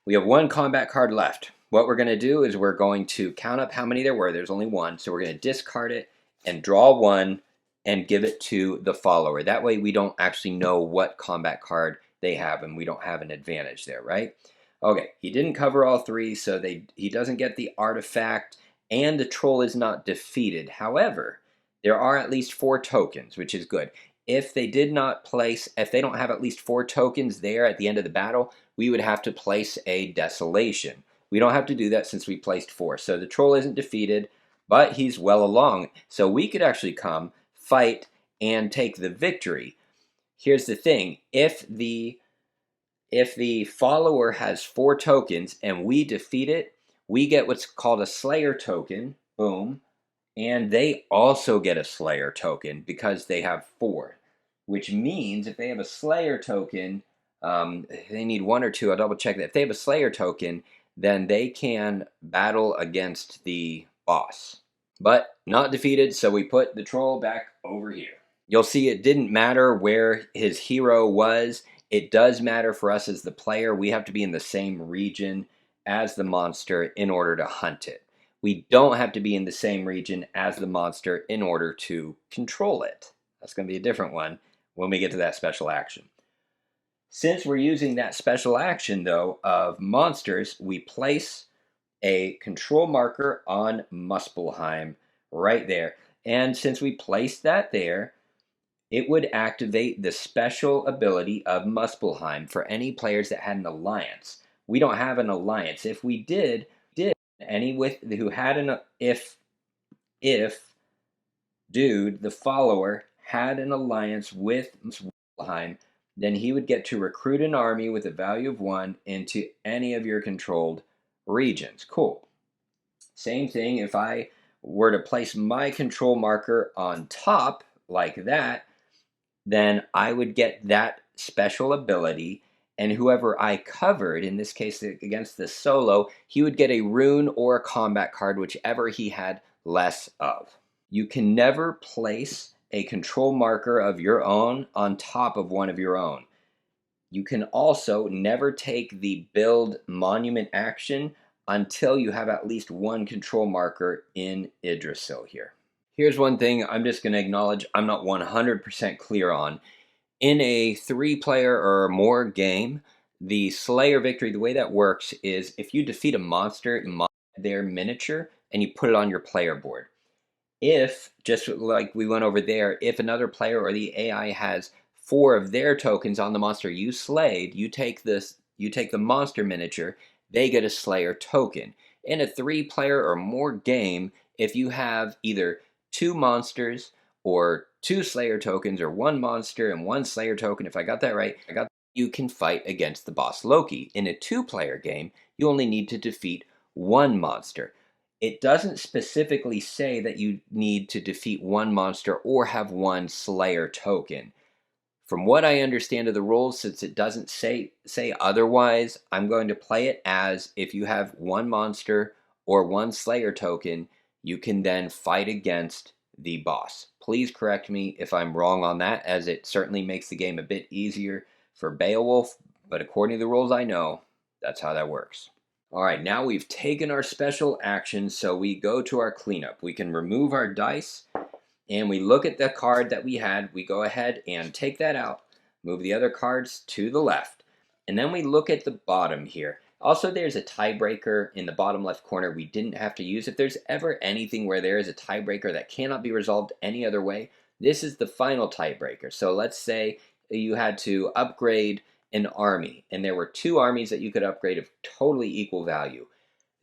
We have one combat card left. What we're going to do is we're going to count up how many there were. There's only one, so we're going to discard it and draw one and give it to the follower. That way we don't actually know what combat card they have, and we don't have an advantage there, right? Okay, he didn't cover all three, so he doesn't get the artifact, and the troll is not defeated. However, there are at least 4 tokens, which is good. If they don't have at least 4 tokens there at the end of the battle, we would have to place a Desolation. We don't have to do that since we placed 4. So the troll isn't defeated, but he's well along. So we could actually come, fight, and take the victory. Here's the thing. If the follower has 4 tokens and we defeat it, we get what's called a Slayer token. Boom. And they also get a Slayer token because they have 4. Which means if they have a Slayer token, they need 1 or 2. I'll double check that. If they have a Slayer token, then they can battle against the boss. But not defeated, so we put the troll back over here. You'll see it didn't matter where his hero was. It does matter for us as the player. We have to be in the same region as the monster in order to hunt it. We don't have to be in the same region as the monster in order to control it. That's going to be a different one when we get to that special action. Since we're using that special action, though, of monsters, we place a control marker on Muspelheim right there. And since we placed that there, it would activate the special ability of Muspelheim for any players that had an alliance. We don't have an alliance. If we did if dude, the follower, had an alliance with Muspelheim, then he would get to recruit an army with a value of 1 into any of your controlled regions. Cool. Same thing if I were to place my control marker on top like that, then I would get that special ability, and whoever I covered, in this case against the solo, he would get a rune or a combat card, whichever he had less of. You can never place a control marker of your own on top of one of your own. You can also never take the build monument action until you have at least 1 control marker in Yggdrasil here. Here's one thing I'm just going to acknowledge I'm not 100% clear on. In a 3-player or more game, the Slayer victory, the way that works is if you defeat a monster, you modify their miniature and you put it on your player board. If, just like we went over there, if another player or the AI has 4 of their tokens on the monster you slayed, you take the monster miniature, they get a Slayer token. In a 3-player or more game, if you have either 2 monsters or 2 Slayer tokens, or 1 monster and 1 Slayer token, if I got that right, you can fight against the boss Loki. In a 2-player game, you only need to defeat 1 monster. It doesn't specifically say that you need to defeat 1 monster or have 1 Slayer token. From what I understand of the rules, since it doesn't say otherwise, I'm going to play it as if you have 1 monster or 1 Slayer token, you can then fight against the boss. Please correct me if I'm wrong on that, as it certainly makes the game a bit easier for Beowulf, but according to the rules I know, that's how that works. Alright, now we've taken our special action, so we go to our cleanup. We can remove our dice, and we look at the card that we had. We go ahead and take that out, move the other cards to the left, and then we look at the bottom here. Also, there's a tiebreaker in the bottom left corner we didn't have to use. If there's ever anything where there is a tiebreaker that cannot be resolved any other way, this is the final tiebreaker. So let's say you had to upgrade an army, and there were 2 armies that you could upgrade of totally equal value.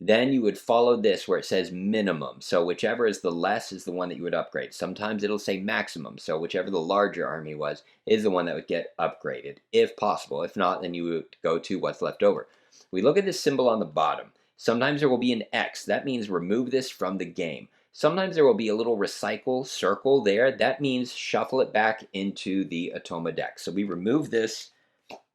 Then you would follow this where it says minimum. So whichever is the less is the one that you would upgrade. Sometimes it'll say maximum. So whichever the larger army was is the one that would get upgraded, if possible. If not, then you would go to what's left over. We look at this symbol on the bottom. Sometimes there will be an X. That means remove this from the game. Sometimes there will be a little recycle circle there. That means shuffle it back into the Automa deck. So we remove this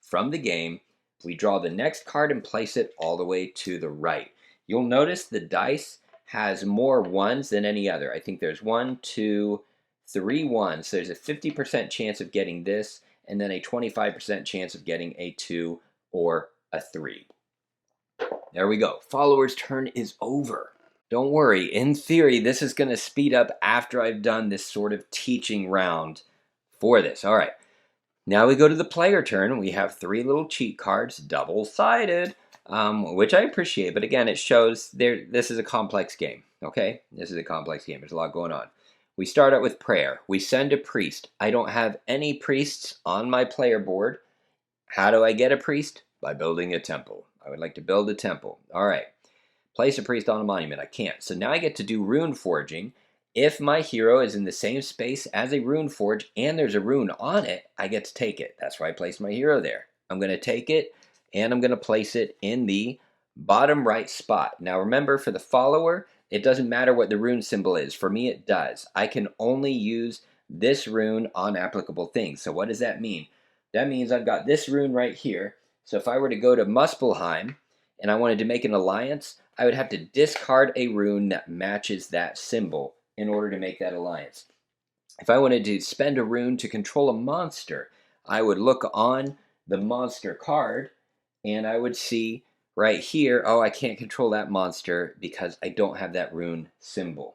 from the game. We draw the next card and place it all the way to the right. You'll notice the dice has more ones than any other. I think there's 1, 2, 3 ones. So there's a 50% chance of getting this, and then a 25% chance of getting a 2 or a 3. There we go. Follower's turn is over. Don't worry, in theory, this is going to speed up after I've done this sort of teaching round for this. All right, now we go to the player turn. We have 3 little cheat cards, double-sided, which I appreciate. But again, it shows this is a complex game, okay? This is a complex game. There's a lot going on. We start out with prayer. We send a priest. I don't have any priests on my player board. How do I get a priest? By building a temple. I would like to build a temple. All right. Place a priest on a monument. I can't. So now I get to do rune forging. If my hero is in the same space as a rune forge and there's a rune on it, I get to take it. That's why I placed my hero there. I'm going to take it and I'm going to place it in the bottom right spot. Now remember, for the follower, it doesn't matter what the rune symbol is. For me, it does. I can only use this rune on applicable things. So what does that mean? That means I've got this rune right here. So if I were to go to Muspelheim and I wanted to make an alliance, I would have to discard a rune that matches that symbol in order to make that alliance. If I wanted to spend a rune to control a monster, I would look on the monster card and I would see right here, oh, I can't control that monster because I don't have that rune symbol.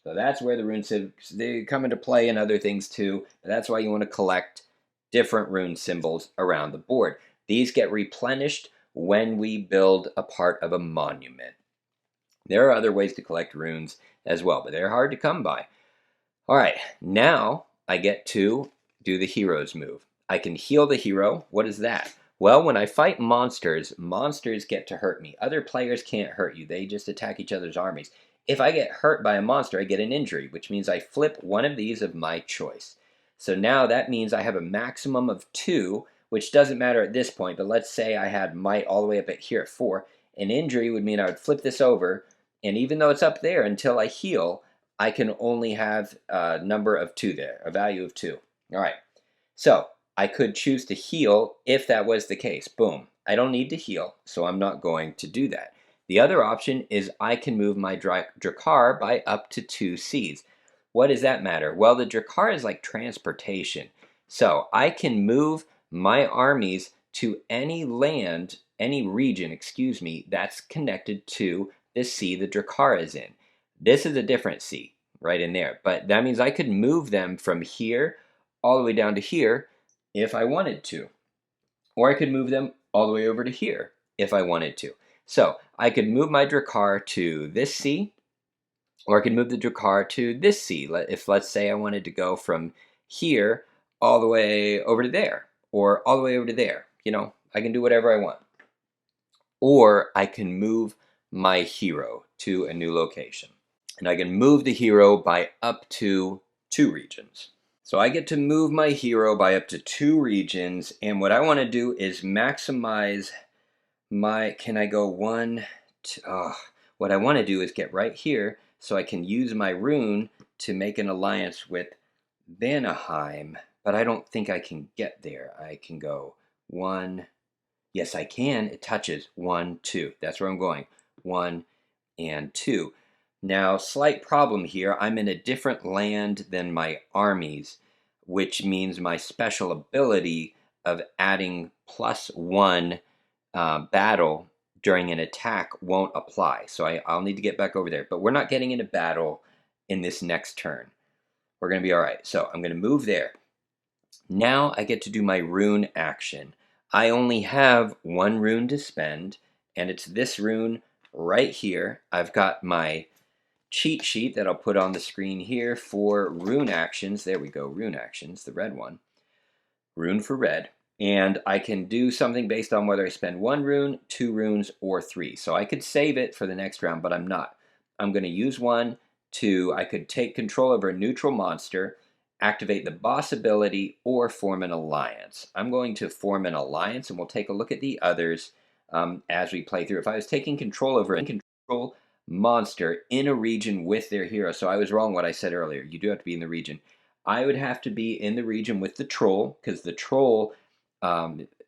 So that's where the rune symbols, they come into play and other things too. That's why you want to collect different rune symbols around the board. These get replenished when we build a part of a monument. There are other ways to collect runes as well, but they're hard to come by. All right, now I get to do the hero's move. I can heal the hero. What is that? Well, when I fight monsters, monsters get to hurt me. Other players can't hurt you. They just attack each other's armies. If I get hurt by a monster, I get an injury, which means I flip one of these of my choice. So now that means I have a maximum of 2, which doesn't matter at this point, but let's say I had might all the way up at here at 4. An injury would mean I would flip this over, and even though it's up there until I heal, I can only have a number of 2 there, a value of 2. All right, so I could choose to heal if that was the case. Boom. I don't need to heal, so I'm not going to do that. The other option is I can move my Drakkar by up to 2 seeds. What does that matter? Well, the Drakkar is like transportation. So I can move my armies to any land, any region, excuse me, that's connected to the sea the Drakkar is in. This is a different sea right in there, but that means I could move them from here all the way down to here if I wanted to. Or I could move them all the way over to here if I wanted to. So I could move my Drakkar to this sea, or I could move the Drakkar to this sea. If, let's say, I wanted to go from here all the way over to there, or all the way over to there. You know, I can do whatever I want. Or I can move my hero to a new location. And I can move the hero by up to 2 regions. So I get to move my hero by up to 2 regions, and what I want to do is maximize my, can I go 1, 2, what I want to do is get right here so I can use my rune to make an alliance with Vanaheim, but I don't think I can get there. I can go 1, yes I can, it touches 1, 2, that's where I'm going, 1 and 2. Now, slight problem here, I'm in a different land than my armies, which means my special ability of adding +1 battle during an attack won't apply. So I'll need to get back over there. But we're not getting into battle in this next turn. We're going to be all right. So I'm going to move there. Now I get to do my rune action. I only have 1 rune to spend, and it's this rune right here. I've got my cheat sheet that I'll put on the screen here for rune actions. There we go, rune actions, the red one. Rune for red. And I can do something based on whether I spend 1 rune, 2 runes, or 3. So I could save it for the next round, but I'm not. I'm going to use 1 to, I could take control over a neutral monster, activate the boss ability, or form an alliance. I'm going to form an alliance, and we'll take a look at the others as we play through. If I was taking control over a control monster in a region with their hero, so I was wrong what I said earlier. You do have to be in the region. I would have to be in the region with the troll, because the troll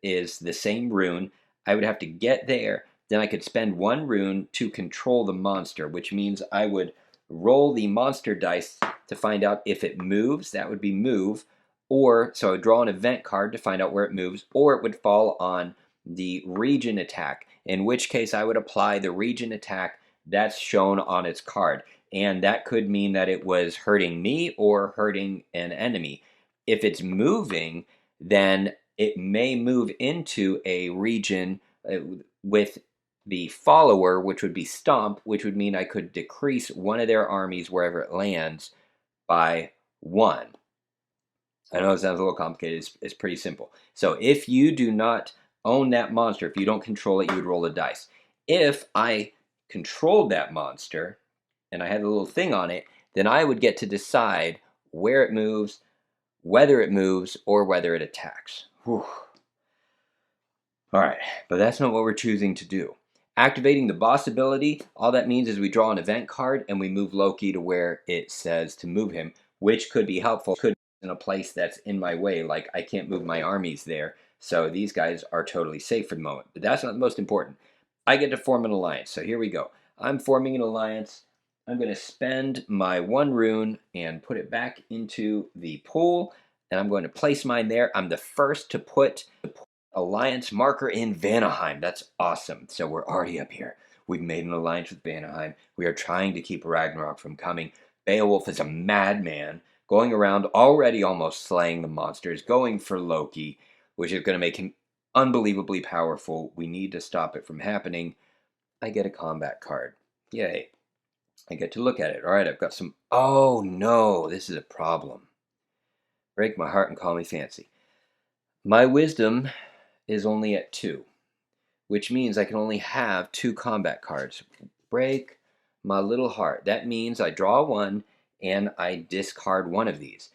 is the same rune. I would have to get there. then I could spend 1 rune to control the monster, which means I would roll the monster dice to find out if it moves. That would be move. Or, so I would draw an event card to find out where it moves, or it would fall on the region attack, in which case I would apply the region attack that's shown on its card. And that could mean that it was hurting me or hurting an enemy. If it's moving, then it may move into a region with the follower, which would be Stomp, which would mean I could decrease one of their armies wherever it lands by 1. I know it sounds a little complicated. It's pretty simple. So if you do not own that monster, if you don't control it, you would roll a dice. If I controlled that monster and I had a little thing on it, then I would get to decide where it moves, whether it moves, or whether it attacks. Whew. All right, but that's not what we're choosing to do. Activating the boss ability, all that means is we draw an event card and we move Loki to where it says to move him, which could be helpful. Could be in a place that's in my way, like I can't move my armies there, so these guys are totally safe for the moment. But that's not the most important. I get to form an alliance, so here we go. I'm forming an alliance. I'm going to spend my 1 rune and put it back into the pool, and I'm going to place mine there. I'm the first to put the alliance marker in Vanaheim. That's awesome. So we're already up here. We've made an alliance with Vanaheim. We are trying to keep Ragnarok from coming. Beowulf is a madman, going around already almost slaying the monsters, going for Loki, which is going to make him unbelievably powerful. We need to stop it from happening. I get a combat card. Yay. I get to look at it. All right, I've got some... Oh, no, this is a problem. Break my heart and call me fancy. My wisdom is only at 2, which means I can only have 2 combat cards. Break my little heart. That means I draw 1 and I discard 1 of these.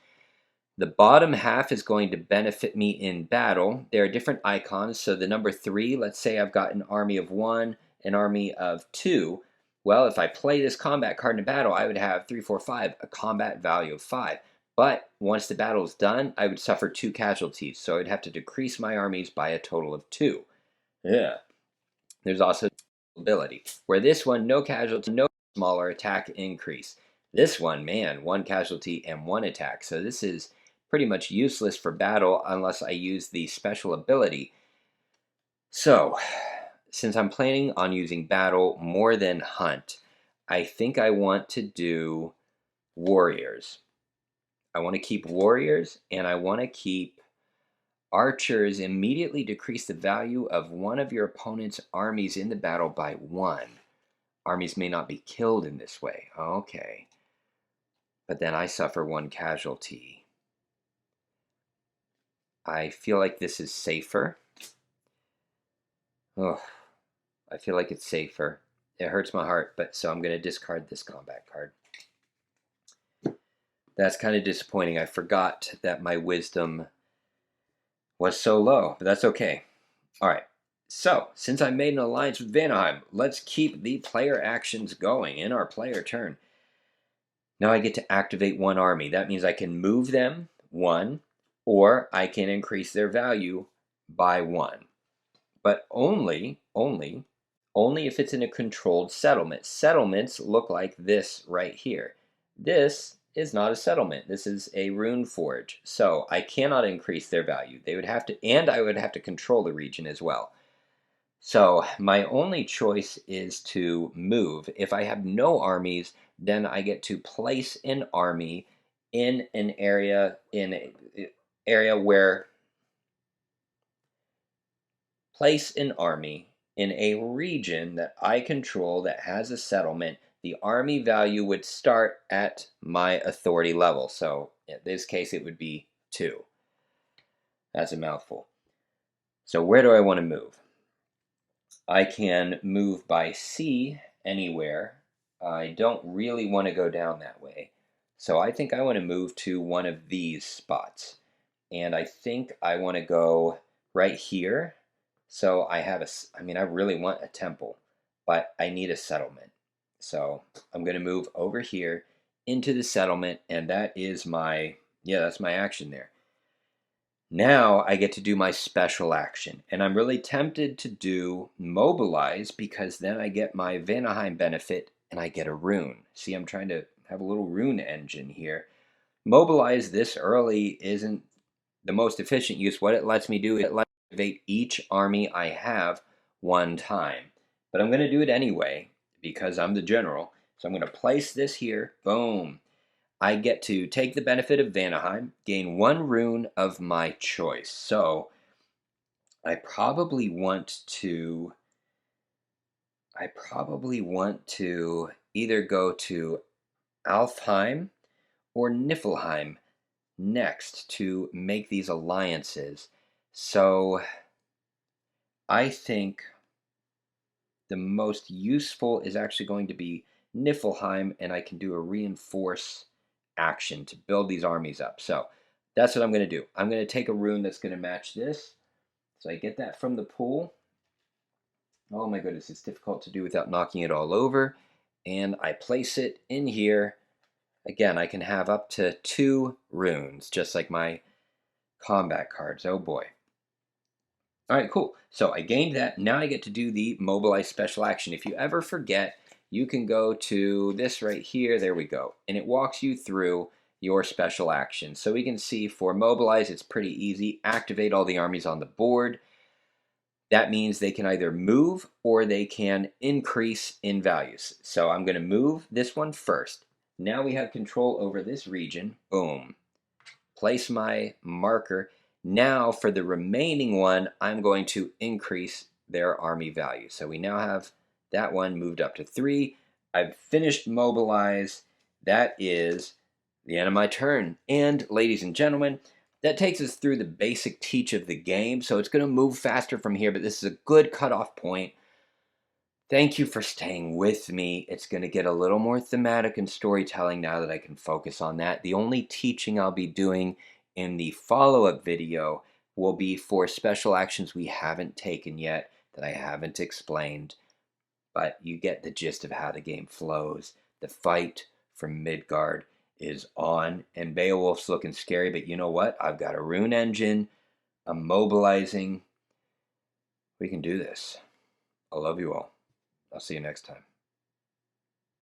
The bottom half is going to benefit me in battle. There are different icons. So the number 3, let's say I've got an army of 1, an army of 2. Well, if I play this combat card in a battle, I would have 3, 4, 5, a combat value of 5. But once the battle is done, I would suffer 2 casualties, so I'd have to decrease my armies by a total of 2. Yeah. There's also ability, where this one, no casualty, no smaller attack increase. This one, man, 1 casualty and 1 attack. So this is pretty much useless for battle unless I use the special ability. So, since I'm planning on using battle more than hunt, I think I want to do warriors. I want to keep warriors, and I want to keep archers. Immediately decrease the value of one of your opponent's armies in the battle by 1. Armies may not be killed in this way. Okay. But then I suffer 1 casualty. I feel like this is safer. Oh, I feel like it's safer. It hurts my heart, but so I'm going to discard this combat card. That's kind of disappointing. I forgot that my wisdom was so low, but that's okay. All right. So, since I made an alliance with Vanaheim, let's keep the player actions going in our player turn. Now I get to activate 1 army. That means I can move them 1, or I can increase their value by 1. But only if it's in a controlled settlement. Settlements look like this right here. This is not a settlement. This is a Rune Forge. So I cannot increase their value. They would have to, and I would have to control the region as well. So my only choice is to move. If I have no armies, then I get to place an army in an area where place an army in a region that I control that has a settlement. The army value would start at my authority level. So in this case, it would be 2. That's a mouthful. So where do I want to move? I can move by sea anywhere. I don't really want to go down that way. So I think I want to move to one of these spots. And I think I want to go right here. So I really want a temple, but I need a settlement. So I'm going to move over here into the settlement, and that is that's my action there. Now I get to do my special action, and I'm really tempted to do Mobilize because then I get my Vanaheim benefit and I get a rune. See, I'm trying to have a little rune engine here. Mobilize this early isn't the most efficient use. What it lets me do is it lets me activate each army I have one time. But I'm going to do it anyway because I'm the general. So I'm going to place this here. Boom. I get to take the benefit of Vanaheim, gain one rune of my choice. So I probably want to either go to Alfheim or Niflheim next to make these alliances. So I think the most useful is actually going to be Niflheim, and I can do a reinforce action to build these armies up. So that's what I'm going to do. I'm going to take a rune that's going to match this. So I get that from the pool. Oh my goodness, it's difficult to do without knocking it all over. And I place it in here. Again, I can have up to 2 runes, just like my combat cards. Oh boy. All right, cool. So I gained that. Now I get to do the Mobilize special action. If you ever forget, you can go to this right here. There we go. And it walks you through your special action. So we can see for Mobilize, it's pretty easy. Activate all the armies on the board. That means they can either move or they can increase in values. So I'm going to move this one first. Now we have control over this region. Boom. Place my marker. Now for the remaining one, I'm going to increase their army value. So we now have that one moved up to 3. I've finished Mobilize. That is the end of my turn. And ladies and gentlemen, that takes us through the basic teach of the game. So it's going to move faster from here, but this is a good cutoff point. Thank you for staying with me. It's going to get a little more thematic and storytelling now that I can focus on that. The only teaching I'll be doing in the follow-up video will be for special actions we haven't taken yet that I haven't explained. But you get the gist of how the game flows. The fight for Midgard is on, and Beowulf's looking scary, but you know what? I've got a rune engine. I'm mobilizing. We can do this. I love you all. I'll see you next time.